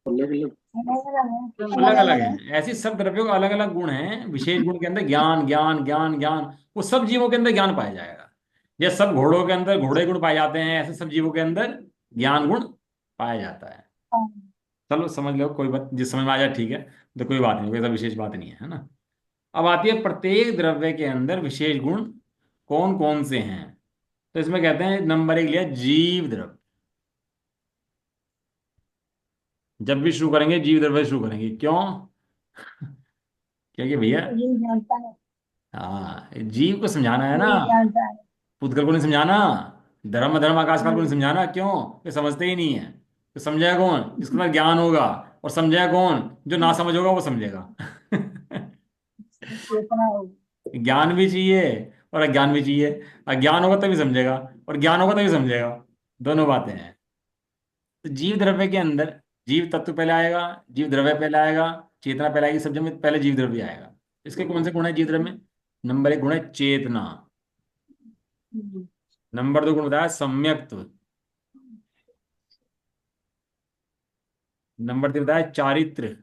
[SPEAKER 2] अलग अलग।
[SPEAKER 1] अलग अलग हैं। ऐसे सब द्रव्यों का अलग अलग गुण हैं। विशेष गुण के अंदर ज्ञान ज्ञान ज्ञान ज्ञान, वो सब जीवों के अंदर ज्ञान पाया जाएगा। जैसे सब घोड़ों के अंदर घोड़े गुण पाए जाते हैं, ऐसे सब जीवों के अंदर ज्ञान गुण पाया जाता है। चलो समझ लो, कोई बात, जिस समझ में आ जाए ठीक है, तो कोई बात नहीं, कोई ऐसा विशेष बात नहीं है ना। अब आती है प्रत्येक द्रव्य के अंदर विशेष गुण कौन कौन से हैं। तो इसमें कहते हैं नंबर 1 लिया जीव द्रव्य। जब भी शुरू करेंगे जीव द्रव्य से शुरू करेंगे, क्यों? क्योंकि भैया,
[SPEAKER 3] ये जानता है,
[SPEAKER 1] हाँ, जीव को समझाना है ना,
[SPEAKER 3] ये जानता है।
[SPEAKER 1] पुद्गल को नहीं समझाना, धर्म धर्म आकाश काल को नहीं समझाना। क्यों? ये समझते ही नहीं है। तो समझेगा कौन? जिसके पास ज्ञान होगा। और समझेगा कौन? जो ना समझ होगा वो समझेगा।
[SPEAKER 3] चेतना होगी।
[SPEAKER 1] ज्ञान भी चाहिए और अज्ञान भी चाहिए। अज्ञान होगा तभी समझेगा और ज्ञान होगा तभी समझेगा। दोनों बातें हैं। तो जीव द्रव्य के अंदर जीव तत्व पहले आएगा, जीव द्रव्य पहले आएगा, चेतना पहले आएगी। सब में पहले जीव द्रव्य आएगा। इसके कौन से गुण है जीव द्रव्य में? नंबर 1 गुण है चेतना। नंबर 2 गुण बताया सम्यक्त्व। नंबर 3 बताया चारित्र।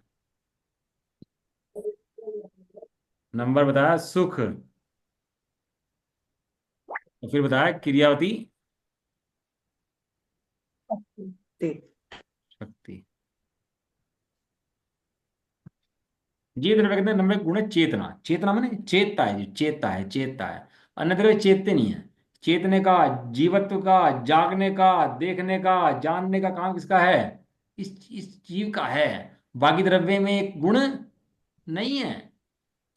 [SPEAKER 1] नंबर बताया सुख। और फिर बताया क्रियावती शक्ति। जीव द्रव्य के अंदर नंबर 1 गुण है चेतना। चेतना माने चेतता है, जो चेतता है, चेतता है। अन्य द्रव्य चेतते नहीं है। चेतने का, जीवत्व का, जागने का, देखने का, जानने का काम किसका है? इस जीव का है। बाकी द्रव्य में एक गुण नहीं है।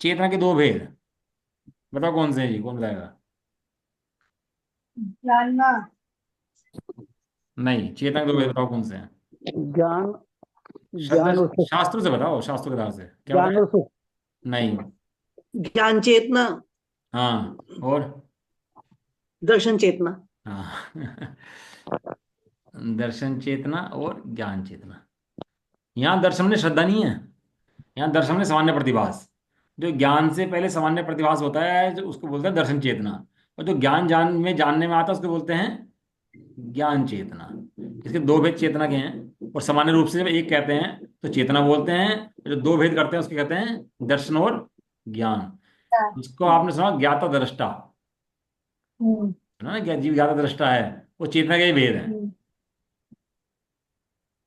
[SPEAKER 1] चेतना के 2 भेद बताओ कौन से हैं जी? कौन बताएगा?
[SPEAKER 3] जानना।
[SPEAKER 1] नहीं, चेतना के 2 भेद बताओ कौन से हैं?
[SPEAKER 6] ज्ञान। ज्ञान और सुख।
[SPEAKER 1] शास्त्रों से बताओ, शास्त्रों के आधार से क्या
[SPEAKER 6] ज्ञान
[SPEAKER 1] बताया?
[SPEAKER 6] और सुख।
[SPEAKER 1] नहीं।
[SPEAKER 5] ज्ञान चेतना।
[SPEAKER 1] हाँ, और
[SPEAKER 5] दर्शन चेतना।
[SPEAKER 1] हाँ दर्शन चेतना और ज्ञान चेतना। यहाँ दर्शन में श्रद्धा नहीं है, यहाँ दर्शन में सामान्य प्रतिभास। जो ज्ञान से पहले सामान्य प्रतिभास होता है जो उसको बोलते हैं दर्शन चेतना। और जो ज्ञान जानने में आता है उसको बोलते हैं ज्ञान चेतना। इसके दो भेद चेतना के हैं, और सामान्य रूप से जब एक कहते हैं तो चेतना बोलते हैं, जो दो भेद करते हैं उसके कहते हैं दर्शन और ज्ञान। इसको आपने सुना ज्ञाता दृष्टा,
[SPEAKER 3] हम्म,
[SPEAKER 1] सुना ना, क्या जीव ज्ञाता दृष्टा है, वो चेतना के ही भेद है।
[SPEAKER 3] हम्म,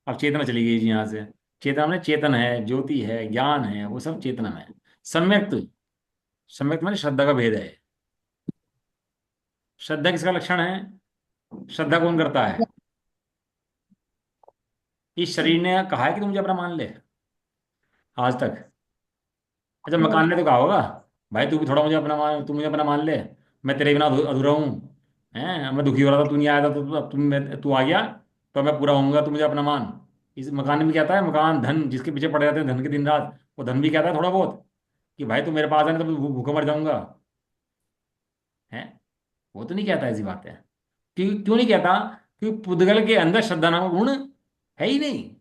[SPEAKER 1] अब चेतना चली गई जी यहाँ से। चेतना में चेतन है, ज्योति है, ज्ञान है, वो सब चेतना में है। सम्यक्त, सम्यक्त माने श्रद्धा का भेद है। श्रद्धा किसका लक्षण है? श्रद्धा कौन करता है? इस शरीर ने कहा है कि तू मुझे अपना मान ले आज तक? अच्छा, मकान ने तो कहा होगा भाई तू भी थोड़ा मुझे अपना मान, तू मुझे अपना मान ले, मैं तेरे बिना अधूरा हूँ। हैं, मैं दुखी हो रहा था, तू नहीं आया था, तो अब तू आ गया तो मैं पूरा होऊंगा, तू मुझे अपना मान। इस मकान में भी कहता है, मकान धन जिसके पीछे पड़े रहते हैं धन के दिन रात, वो धन भी कहता है थोड़ा बहुत कि भाई तू मेरे पास आने तो भूखा मर जाऊंगा। है, वो तो नहीं कहता ऐसी बात है। क्यों क्यों नहीं कहता? क्योंकि पुद्गल के अंदर श्रद्धा नाम का गुण है ही नहीं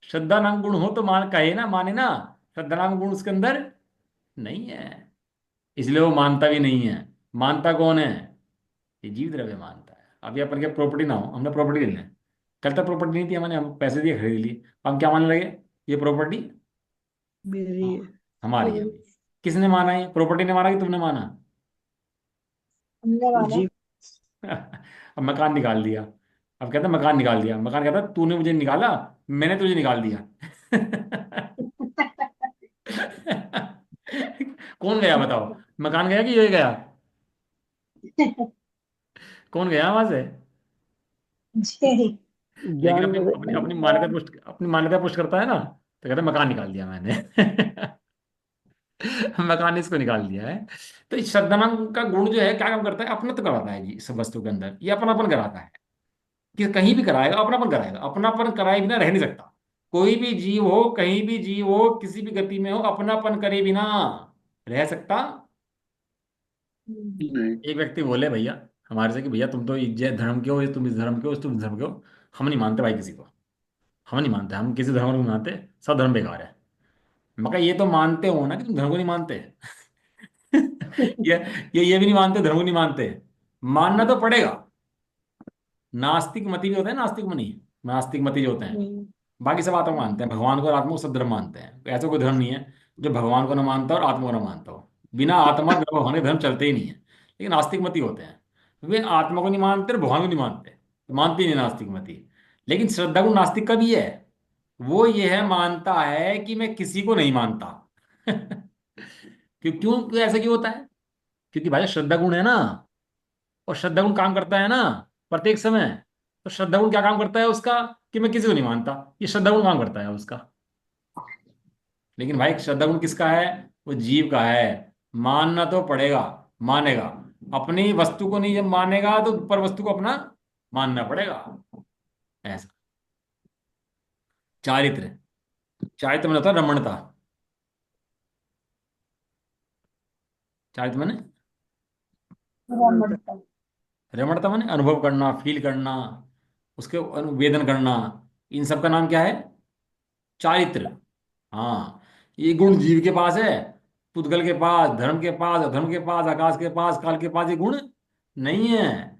[SPEAKER 1] श्रद्धा नाम गुण हो तो मान कहे ना, माने ना। श्रद्धा नाम गुण उसके अंदर नहीं है, इसलिए वो मानता भी नहीं है। मानता कौन है? ये जीव द्रव्य मानता है। अभी अपन के प्रॉपर्टी ना हो, हमने प्रॉपर्टी ले लें, कल तक प्रॉपर्टी नहीं थी, हमने हम पैसे दिए खरीद ली, हम क्या मानने लगे? ये प्रॉपर्टी
[SPEAKER 5] मेरी है।
[SPEAKER 1] हमारी है। किसने माना? ये प्रॉपर्टी ने माना कि तुमने माना?
[SPEAKER 3] हमने वाला।
[SPEAKER 5] जीव।
[SPEAKER 1] अब मकान निकाल दिया, अब कहता है मकान निकाल दिया, मकान कहता है तूने मुझे निकाला, मैंने तुझे निकाल दिया कौन गया बताओ? मकान गया कि ये गया? कौन गया वहां से?
[SPEAKER 3] जी।
[SPEAKER 1] लेकिन
[SPEAKER 6] ज्ञान
[SPEAKER 1] अपनी अपनी अपनी मान्यता पुष्ट, अपनी मान्यता पुष्ट करता है ना, तो कहता है मकान निकाल दिया मैंने मकान इसको निकाल दिया है। तो इस श्रद्धा नाम का गुण जो है क्या काम करता है? अपनत्व कराता है जी इस वस्तु के अंदर, ये अपनापन कराता है। कि कहीं भी कराएगा अपनापन कराएगा, अपनापन कराए बिना रह नहीं सकता। कोई भी जीव हो, कहीं भी जीव हो, किसी भी गति में हो, अपनापन करे बिना रह सकता?
[SPEAKER 2] नहीं।
[SPEAKER 1] एक व्यक्ति बोले भैया हमारे से कि भैया तुम तो इस धर्म के हो, तुम इस धर्म के हो, तुम इस धर्म के हो, हम नहीं मानते भाई किसी को, हम नहीं मानते, हम किसी धर्म को नहीं मानते, सब धर्म बेकार है। मैं कहा ये तो मानते हो ना कि तुम धर्म को नहीं मानते ये ये भी नहीं मानते, धर्म को नहीं मानते, मानना तो पड़ेगा। नास्तिक मति भी होते हैं, नास्तिक मनी, नास्तिक मति जो होते हैं, बाकी सब आत्मा मानते हैं, भगवान को और आत्मा को सब धर्म मानते हैं। ऐसा कोई धर्म नहीं है जो भगवान को ना मानता और आत्मा को ना मानता हो। बिना आत्मा बिना भगवान के धर्म चलते ही नहीं है। लेकिन नास्तिक मति होते हैं, वे आत्मा को नहीं मानते और भगवान को नहीं मानते, मानते ही नहीं नास्तिक मति। लेकिन श्रद्धा गुण नास्तिक का भी है। वो ये है, मानता है कि मैं किसी को नहीं मानता क्यों ऐसा क्यों होता है? क्योंकि भाई श्रद्धा गुण है ना, और श्रद्धा गुण काम करता है ना प्रत्येक समय। तो श्रद्धा गुण क्या काम करता है उसका? कि मैं किसी को नहीं मानता, ये श्रद्धा गुण काम करता है उसका। लेकिन भाई श्रद्धा गुण किसका है? वो जीव का है। मानना तो पड़ेगा, मानेगा। अपनी वस्तु को नहीं जब मानेगा तो पर वस्तु को अपना मानना पड़ेगा। ऐसा चारित्र, चारित्र में होता है रमणता। चारित्र मैंने,
[SPEAKER 3] रमणता।
[SPEAKER 1] रमणता मैंने अनुभव करना, फील करना, उसके अनुवेदन करना, इन सब का नाम क्या है? चारित्र। हाँ, ये गुण जीव के पास है, पुद्गल के पास, धर्म के पास, अधर्म के पास, आकाश के पास, काल के पास ये गुण नहीं है।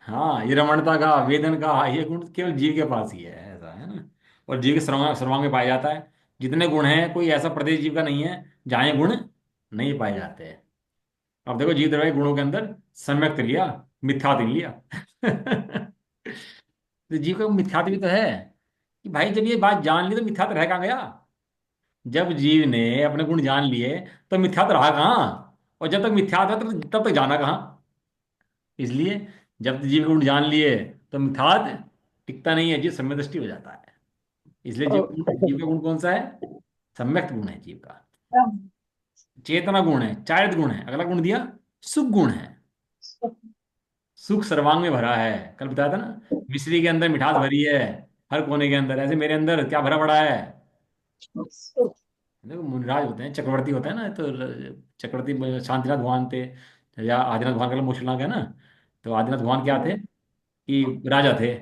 [SPEAKER 1] हाँ, ये रमणता का, वेदन का, ये गुण केवल जीव के पास ही है, ऐसा है ना। और जीव के सर्वांग सर्वांग में पाया जाता है। जितने गुण हैं कोई ऐसा प्रदेश जीव का नहीं है जहाँ ये गुण नहीं पाए जाते हैं। अब देखो जीव द्रव्य गुणों के अंदर सम्यक्त लिया, मिथ्यात्व नहीं लिया तो जीव का मिथ्यात्व भी तो है कि भाई जब ये बात जान ली तो मिथ्यात्व रह कहाँ गया? जब जीव ने अपने गुण जान लिए तो मिथ्यात्व रहा कहाँ? और जब तक मिथ्यात्व है तब तक जाना कहाँ? इसलिए जब जीव के गुण जान लिए तो मिथ्यात्व टिकता नहीं है, जीव सम्यक दृष्टि हो जाता है। इसलिए जीव का गुण कौन सा है? सम्यक्त गुण है जीव का। चेतना गुण है, चारित्र गुण है। अगला गुण दिया सुख गुण है। सुख सर्वांग में भरा है, कल बताया था ना, मिश्री के अंदर मिठास भरी है हर कोने के अंदर, ऐसे मेरे अंदर क्या भरा पड़ा है? देखो मुनिराज होते हैं, चक्रवर्ती होता है ना, तो चक्रवर्ती शांतिनाथ भगवान थे, या आदिनाथ भगवान का मुश्किल है ना। तो आदिनाथ भगवान क्या थे कि राजा थे।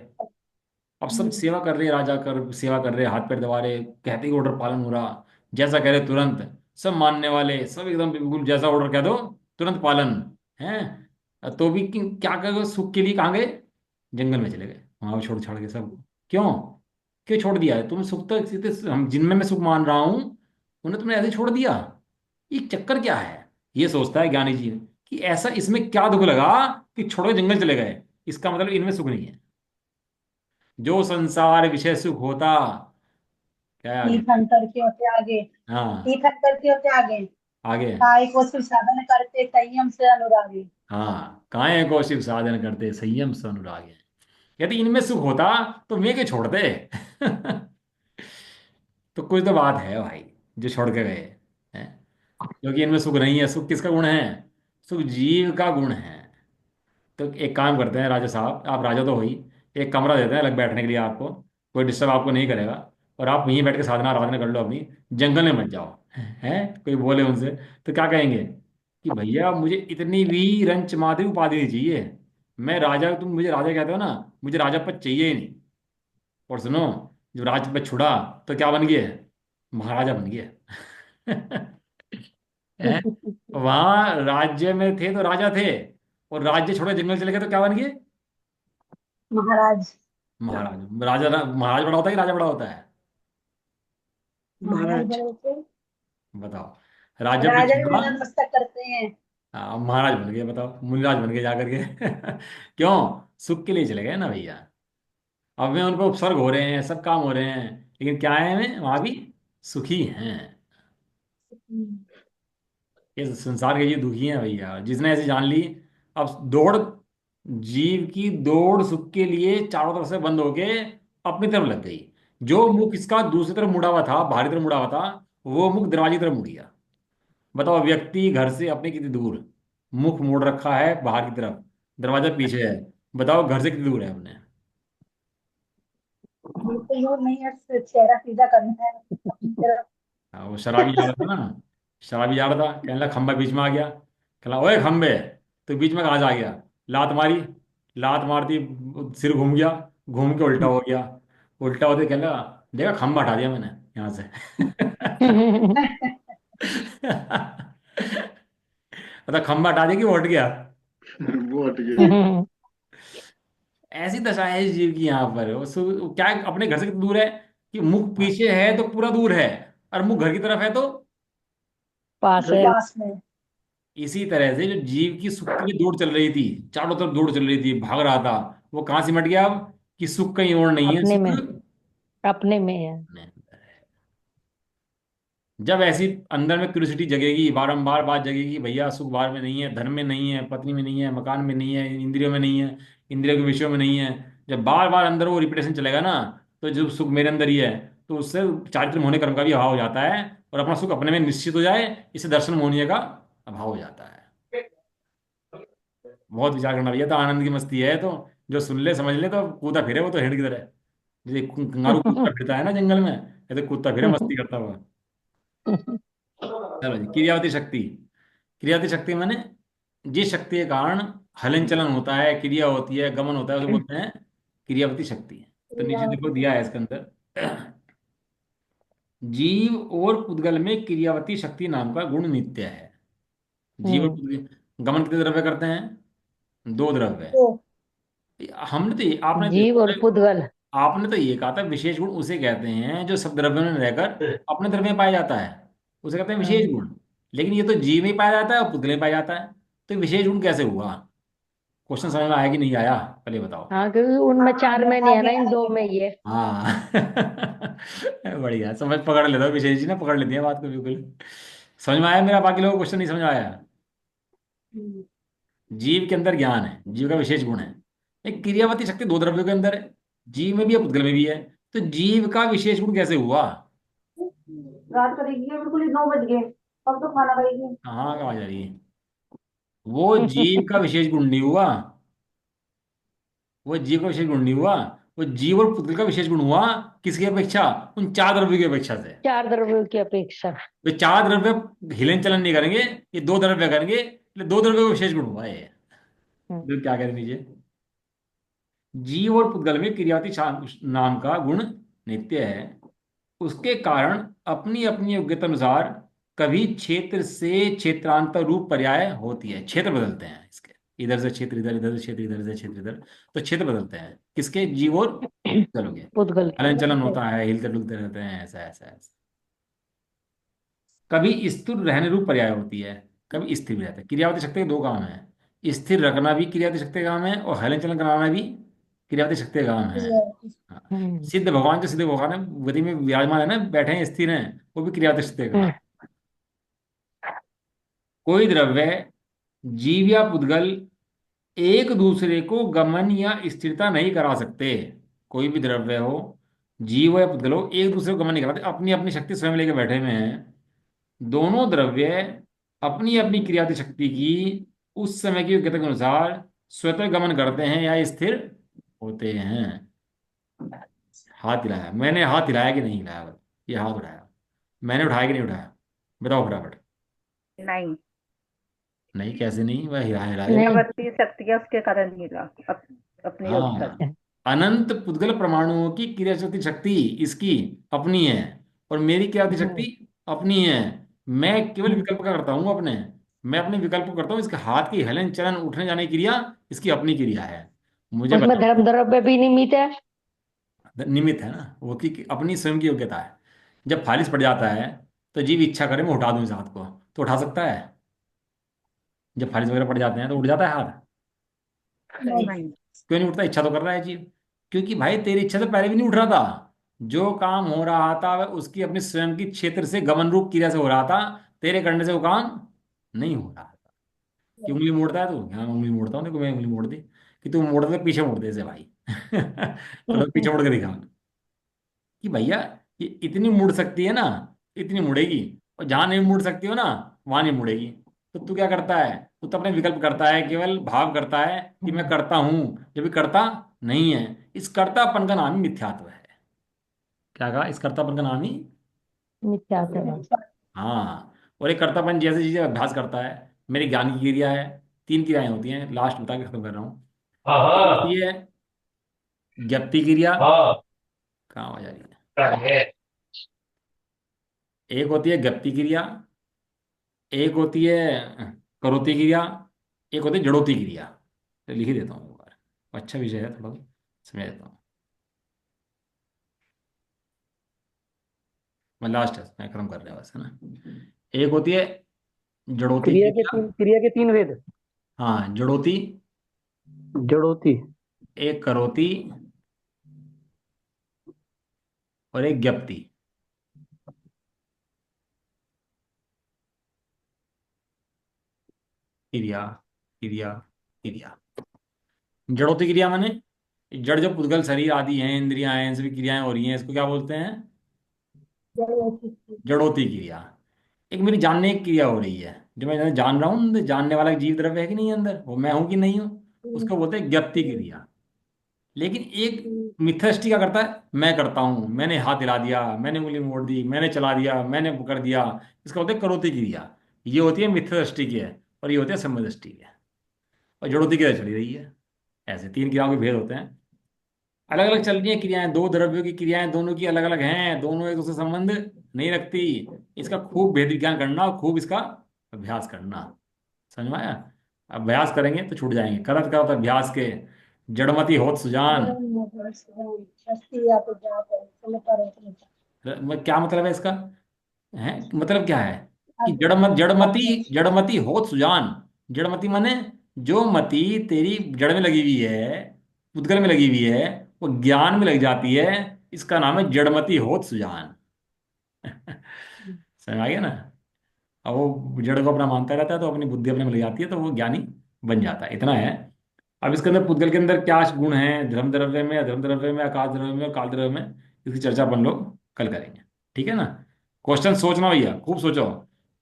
[SPEAKER 1] अब सब सेवा कर रहे, राजा कर सेवा कर रहे, हाथ पैर दबा रहे, कहते ही ऑर्डर पालन हो रहा, जैसा कह रहे तुरंत, सब मानने वाले, सब एकदम बिल्कुल जैसा ऑर्डर कह दो तुरंत पालन है। तो भी क्या करोगे, सुख के लिए कहाँ गए, जंगल में चले गए, वहां छोड़ छाड़ के सब। क्यों, क्यों छोड़ दिया है तुम, सुख तो हम जिनमें मैं सुख मान रहा हूं, उन्हें तुमने ऐसे छोड़ दिया, ये चक्कर क्या है। ये सोचता है ज्ञानी जी कि ऐसा इसमें क्या दुख लगा कि छोड़ के जंगल चले गए, इसका मतलब इनमें सुख नहीं है। जो संसार विषय सुख होता, क्या है आगे।
[SPEAKER 3] तीर्थंकर के होते आगे,
[SPEAKER 1] हाँ,
[SPEAKER 3] तीर्थंकर के होते आगे,
[SPEAKER 1] आगे।
[SPEAKER 3] काय को सिर्फ साधन करते संयम से अनुरागी।
[SPEAKER 1] हाँ, काहे को शिव साधन करते संयम से अनुराग है। यदि इनमें सुख होता तो मैं क्यों छोड़ते। तो कुछ तो बात है भाई, जो छोड़ के गए हैं, क्योंकि इनमें सुख नहीं है। सुख किसका गुण है, सुख जीव का गुण है। तो एक काम करते हैं राजा साहब, आप राजा तो हो ही, एक कमरा देते हैं अलग बैठने के लिए आपको, कोई डिस्टर्ब आपको नहीं करेगा, और आप वहीं बैठ के साधना आराधना कर लो अपनी, जंगल में मत जाओ। हैं, कोई बोले उनसे तो क्या कहेंगे कि भैया मुझे इतनी भी रंच माधुरी उपाधि नहीं चाहिए, मैं राजा, तुम मुझे राजा कहते हो ना, मुझे राजा पद चाहिए ही नहीं। और सुनो, जब राज पद छुड़ा तो क्या बन गए, महाराजा बन गए। हैं, वहां राज्य में थे तो राजा थे, और राज्य छोड़ के जंगल चले गए तो क्या बन गए,
[SPEAKER 3] महाराज,
[SPEAKER 1] महाराज। महाराज बड़ा होता है कि राजा बड़ा होता है,
[SPEAKER 3] महाराज
[SPEAKER 5] महाराज।
[SPEAKER 3] बड़े होते,
[SPEAKER 1] बताओ। राज्य पे
[SPEAKER 3] राजा भी
[SPEAKER 1] छुड़ा,
[SPEAKER 3] नतमस्तक करते हैं।
[SPEAKER 1] हाँ, महाराज बन गए, बताओ, मुनिराज बन गए जाकर के। क्यों, सुख के लिए चले गए ना भैया। अब में उनको उपसर्ग हो रहे हैं, सब काम हो रहे हैं, लेकिन क्या है, में वहां भी सुखी हैं। ये संसार के ये दुखी हैं भैया, जिसने ऐसे जान ली। अब दौड़, जीव की दौड़ सुख के लिए चारों तरफ से बंद होके अपनी तरफ लग गई। जो मुख इसका दूसरी तरफ मुड़ा हुआ था, बाहरी तरफ मुड़ा हुआ था, वो मुख दरवाजे की तरफ मुड़ गया। बताओ, व्यक्ति घर से अपने कितनी दूर, मुख मोड़ रखा है बाहर की तरफ, दरवाजा पीछे है, बताओ घर से कितनी दूर है अपने।
[SPEAKER 3] बिल्कुल दूर नहीं है, चेहरा सीधा करना है अपनी तरफ।
[SPEAKER 1] हाँ, वो शराबी जा रहा था ना, शराबी जा रहा था, कहने लगा खंबा बीच में आ गया, कहला ओए खंबे, तो बीच में कहाँ जा गया, लात मारी, लात मारती, सिर घूम गया, घूम के उल्टा हो गया, उल्टा होते कहने लगा देखा खंबा हटा दिया मैंने यहाँ से। मतलब खंबा हटा दिया कि वो हट गया।
[SPEAKER 2] वो हट गया।
[SPEAKER 1] ऐसी दशा है इस जीव की यहाँ पर। वो क्या है, अपने घर से कितना दूर है, कि मुख पीछे है तो पूरा दूर है, और मुख घर की तरफ है तो।
[SPEAKER 4] पास है।
[SPEAKER 3] पास में।
[SPEAKER 1] इसी तरह से जो जीव की सुख के लिए दौड़ चल रही थी, चारों तरफ दौड़ चल रही थी, भाग रहा था, वो कहाँ सिमट गया अब, कि सुख कहीं और नहीं है,
[SPEAKER 4] अपने
[SPEAKER 1] सुख
[SPEAKER 4] में, अपने में है।
[SPEAKER 1] अपने अंदर है। जब ऐसी अंदर में क्यूरियोसिटी जगेगी, बारंबार बात जगेगी, भैया सुख बाहर में नहीं है, धन में नहीं है, पत्नी में नहीं है, मकान में नहीं है, इंद्रियों में नहीं है, इंद्रियों के विषयों में नहीं है, जब बार बार अंदर वो रिपीटेशन चलेगा ना, तो जो सुख मेरे अंदर ही है, तो उससे चारित्र होने कर्म का भी अभाव हो जाता है, और अपना सुख अपने में निश्चित हो जाए, इससे दर्शन मोहनीय का अभाव हो जाता है। बहुत विचार करना भैया, तो आनंद की मस्ती है तो, जो सुन ले समझ ले तो कूदा फिरे, वो तो हिरण की तरह, जैसे कंगारू कूदता फिरता है ना जंगल में, ये तो कूदता फिरे मस्ती करता हुआ। चलो जी, क्रियावती शक्ति। क्रियावती शक्ति माने जिस शक्ति के कारण हलन चलन होता है, क्रिया होती है, गमन होता है, उसे बोलते हैं क्रियावती शक्ति। तो नीचे देखो दिया है इसके अंदर, जीव और पुद्गल में क्रियावती शक्ति नाम का गुण नित्य है। जीव और
[SPEAKER 4] हम्म।
[SPEAKER 1] पुद्गल गमन कितने द्रव्य करते हैं, दो द्रव्य।
[SPEAKER 3] तो
[SPEAKER 1] हमने तो ये, आपने
[SPEAKER 4] जीव और
[SPEAKER 1] तो,
[SPEAKER 4] पुद्गल।
[SPEAKER 1] आपने तो ये कहा था विशेष गुण उसे कहते हैं जो सब द्रव्यों में रहकर अपने द्रव्य में पाया जाता है, उसे कहते हैं विशेष
[SPEAKER 4] हम्म।
[SPEAKER 1] गुण। लेकिन ये तो जीव में ही पाया जाता है और पुद्गल में पाया जाता है, तो विशेष गुण कैसे हुआ। क्वेश्चन समझ में आया कि नहीं आया, पहले बताओ।
[SPEAKER 4] हाँ, क्योंकि उनमें
[SPEAKER 3] हाँ,
[SPEAKER 4] चार
[SPEAKER 3] आगे
[SPEAKER 4] में नहीं है ना,
[SPEAKER 3] आगे
[SPEAKER 4] इन दो
[SPEAKER 3] आगे।
[SPEAKER 4] में ही है।
[SPEAKER 1] हाँ। बढ़िया, समझ पकड़ लेता हूँ, विशेष जी ने पकड़ लेती है बात को बिल्कुल। समझ में आया मेरा, बाकी लोगों को क्वेश्चन नहीं समझ में आया।
[SPEAKER 3] हम्म,
[SPEAKER 1] जीव के अंदर ज्ञान है, जीव का विशेष गुण है। एक क्रियावती शक्ति दो द्रव्यों के अंदर है, जीव में भी है पुद्गल में भी है, तो जीव का विशेष गुण कैसे हुआ।
[SPEAKER 3] रात करेगी बिल्कुल 9 बज गए, अब तो खाना खाएगी।
[SPEAKER 1] कहाँ का आ जा रही है, वो जीव का विशेष गुण नहीं हुआ, वो जीव का विशेष गुण नहीं हुआ, वो जीव और पुद्गल का विशेष गुण हुआ किसकी अपेक्षा? उन चार द्रव्यों की अपेक्षा से।
[SPEAKER 4] चार द्रव्यों की अपेक्षा।
[SPEAKER 1] तो चार द्रव्य हिलन चलन नहीं करेंगे, ये दो द्रव्य करेंगे, इसलिए दो द्रव्य का विशेष गुण हुआ ये।
[SPEAKER 4] हम्म,
[SPEAKER 1] तो क्या कह नीचे, जीव और पुद्गल में क्रियावती नाम का गुण नित्य है, उसके कारण अपनी अपनी योग्यता अनुसार कभी क्षेत्र से क्षेत्रांतर रूप पर्याय होती है। क्षेत्र बदलते हैं इसके, इधर से क्षेत्र इधर, इधर से क्षेत्र इधर से क्षेत्र इधर, तो क्षेत्र बदलते हैं किसके? जीव और पुद्गलों के।
[SPEAKER 4] पुद्गल
[SPEAKER 1] हलन चलन
[SPEAKER 4] की।
[SPEAKER 1] होता है, हिलते डुलते रहते हैं, ऐसा ऐसा ऐसा। कभी स्थिर रहने रूप पर्याय होती है, कभी स्थिर भी रहता है। क्रियावती शक्ति के दो काम है, स्थिर रखना भी क्रियावती शक्ति का काम है, और हलन चलन कराना भी क्रियावती शक्ति का काम है। हाँ।
[SPEAKER 4] हम्म,
[SPEAKER 1] सिद्ध भगवान, जो सिद्ध भगवान है गति में विराजमान है ना, बैठे हैं, स्थिर हैं, वो भी क्रियावती शक्ति का काम।
[SPEAKER 4] हम्म,
[SPEAKER 1] कोई द्रव्य, जीव या पुद्गल एक दूसरे को गमन या स्थिरता नहीं करा सकते। कोई भी द्रव्य हो, जीव हो या पुद्गल हो, एक दूसरे को गमन नहीं कराते, अपनी अपनी शक्ति स्वयं लेके बैठे हुए हैं। दोनों द्रव्य अपनी अपनी क्रियाती शक्ति की उस समय की योग्यता के अनुसार स्वतः गमन करते हैं या स्थिर होते हैं। हाथ हिलाया, मैंने हाथ हिलाया कि नहीं हिलाया? ये हाथ उठाया, मैंने उठाया कि नहीं उठाया? बताओ फटाफट।
[SPEAKER 7] नहीं,
[SPEAKER 1] नहीं कैसे नहीं, वह हिलाया हिलाया।
[SPEAKER 4] नहीं।
[SPEAKER 7] प्रवृत्ति शक्ति है उसके कारण हीरा अपनी योग्यता से।
[SPEAKER 1] हाँ, अनंत पुद्गल परमाणुओं की क्रियाशक्ति शक्ति इसकी अपनी है, और मेरी क्रियाशक्ति शक्ति अपनी है। मैं केवल विकल्प का करता हूँ अपने, मैं अपने विकल्प को करता हूँ। इसके हाथ की हलन चलन उठने जाने की क्रिया इसकी अपनी क्रिया है। मुझे
[SPEAKER 4] उसमें
[SPEAKER 1] बताओ,
[SPEAKER 4] धर्म द्रव्य भी निमित्त है।
[SPEAKER 1] निमित्त है ना वो, की अपनी स्वयं की योग्यता है। जब फालिश पड़ जाता है तो जीव इच्छा करे मैं उठा दूं इस हाथ को, तो उठा सकता है? जब फालिश वगैरह पड़ जाते हैं तो उठ जाता है हाथ?
[SPEAKER 7] नहीं,
[SPEAKER 1] क्यों नहीं उठता? इच्छा तो कर रहा है जीव, क्योंकि भाई तेरी इच्छा से पहले भी नहीं उठ रहा था। जो काम हो रहा था वह उसकी अपनी स्वयं की क्षेत्र से गमन रूप क्रिया से हो रहा था, तेरे करने से वो काम नहीं हो रहा था। कि उंगली मोड़ता है तू? हाँ, मैं उंगली मोड़ता हूँ, देखो मैं उंगली मोड़ दी। कि तू मोड़ दे, पीछे मोड़ दे इसे भाई। तो पीछे मुड़ के दिखा कि भैया ये इतनी मुड़ सकती है ना, इतनी मुड़ेगी, और जहां नहीं मुड़ सकती हो ना, वहां नहीं मुड़ेगी। तो तू क्या करता है? तू तो अपने विकल्प करता है, केवल भाव करता है कि मैं करता हूं, जब भी करता नहीं है। इस कर्तापन का नाम ही मिथ्यात्व है। क्या कहा? इस कर्तापन का नाम ही।
[SPEAKER 4] मिथ्या से।
[SPEAKER 1] हाँ, और एक कर्तापन जैसे चीजें अभ्यास करता है। मेरी ज्ञान की क्रिया है, तीन क्रियाएं होती हैं, लास्ट बता के खत्म कर रहा हूँ। एक होती है ज्ञप्ति क्रिया, कहाँ आ जा रही है? एक होती है ज्ञप्ति क्रिया, एक होती है करोति क्रिया, एक होती है जड़ोती क्रिया। तो लिख ही देता हूँ एक बार, अच्छा विषय है, थोड़ा समझा देता हूँ। मैं लास्ट है, मैं खत्म कर रहा हूँ बस, है ना। एक होती है जड़ोती क्रिया।
[SPEAKER 6] क्रिया के तीन वेद।
[SPEAKER 1] हाँ, जड़ोती।
[SPEAKER 6] जड़ोती।
[SPEAKER 1] एक करोती, और एक ज्ञप्ति क्रिया। क्रिया क्रिया जड़ोती क्रिया माने जड़, जो पुद्गल शरीर आदि हैं, इंद्रियां हैं, इन सभी क्रियाएं हो रही हैं, इसको क्या बोलते हैं? जड़ोती क्रिया। एक मेरी जानने की क्रिया हो रही है, जो मैं जान रहा हूँ, जानने वाला एक जीव द्रव्य है कि नहीं अंदर, वो मैं हूं कि नहीं हूँ, उसको बोलते हैं ज्ञप्ति क्रिया। लेकिन एक मिथष्टि क्या करता है? मैं करता हूं, मैंने हाथ हिला दिया, मैंने उंगली मोड़ दी, मैंने चला दिया, मैंने कर दिया, इसका होता है करोति क्रिया। ये होती है मिथष्टि की है, और ये होती है सम्यदृष्टि की है, और जड़ोती क्रिया चली रही है। ऐसे तीन क्रियाओं के भेद होते हैं, अलग अलग चल रही हैं क्रियाएं, दो द्रव्यों की क्रियाएं दोनों की अलग अलग हैं, दोनों एक दूसरे से संबंध नहीं रखती। इसका खूब भेद विज्ञान करना और खूब इसका अभ्यास करना। समझ में आया? अभ्यास करेंगे तो छूट जाएंगे, करत करत अभ्यास के जड़मति होत सुजान। क्या मतलब है इसका? है मतलब क्या है? कि जड़मति होत सुजान। जड़मति माने जो मति तेरी जड़ में लगी हुई है, पुद्गल में लगी हुई है, वो ज्ञान में लग जाती है, इसका नाम है जड़मति होत सुजान। समझ आ गया ना? अब वो जड़ को अपना मानता रहता है, तो अपनी बुद्धि अपने में लग जाती है, तो वो ज्ञानी बन जाता है, इतना है। अब इसके अंदर पुद्गल के अंदर क्या गुण है, धर्म द्रव्य में, अधर्म द्रव्य में, आकाश द्रव्य में और काल द्रव्य में, इसकी चर्चा अपन लोग कल करेंगे। ठीक है ना? क्वेश्चन सोचना भैया, खूब सोचो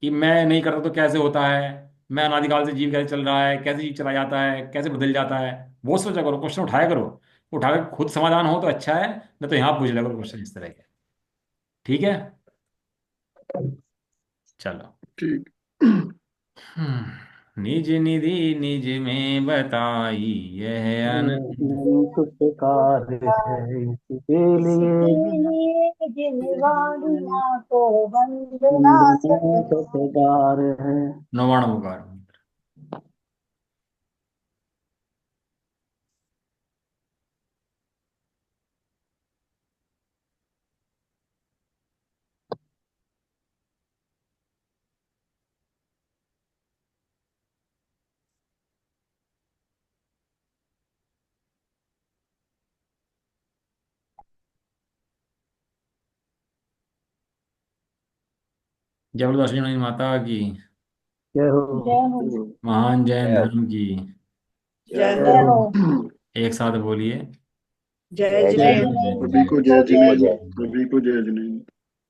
[SPEAKER 1] कि मैं नहीं करता तो कैसे होता है, मैं अनादिकाल से जीव कैसे चल रहा है, कैसे जीव चला जाता है, कैसे बदल जाता है, बहुत सोचा करो, क्वेश्चन उठाया करो। उठा के खुद समाधान हो तो अच्छा है, नहीं तो यहाँ पूछ ले क्वेश्चन इस तरह के। ठीक है, चलो।
[SPEAKER 2] ठीक।
[SPEAKER 1] निज निधि निज में बताई, यह आनंद।
[SPEAKER 6] अनंत प्रकार है इसके
[SPEAKER 3] इसके
[SPEAKER 6] लिए
[SPEAKER 3] लिए जिनवाणियां को वंदना सदा।
[SPEAKER 6] सतदार है।
[SPEAKER 1] नवाणु मुकार। जबरदस्ती माता की,
[SPEAKER 6] जय हो।
[SPEAKER 3] जय हो।
[SPEAKER 1] महान जैन धर्म की।
[SPEAKER 5] जय
[SPEAKER 3] जय
[SPEAKER 5] हो।
[SPEAKER 3] हो।
[SPEAKER 1] एक साथ बोलिए।
[SPEAKER 5] जय
[SPEAKER 3] जय
[SPEAKER 1] जय
[SPEAKER 5] जिनेन्द्र।
[SPEAKER 3] जिनेन्द्र।
[SPEAKER 2] सभी को
[SPEAKER 3] सभी
[SPEAKER 2] जय
[SPEAKER 3] को जय
[SPEAKER 2] जिनेन्द्र।
[SPEAKER 3] जय।
[SPEAKER 2] सभी को जय जिनेन्द्र।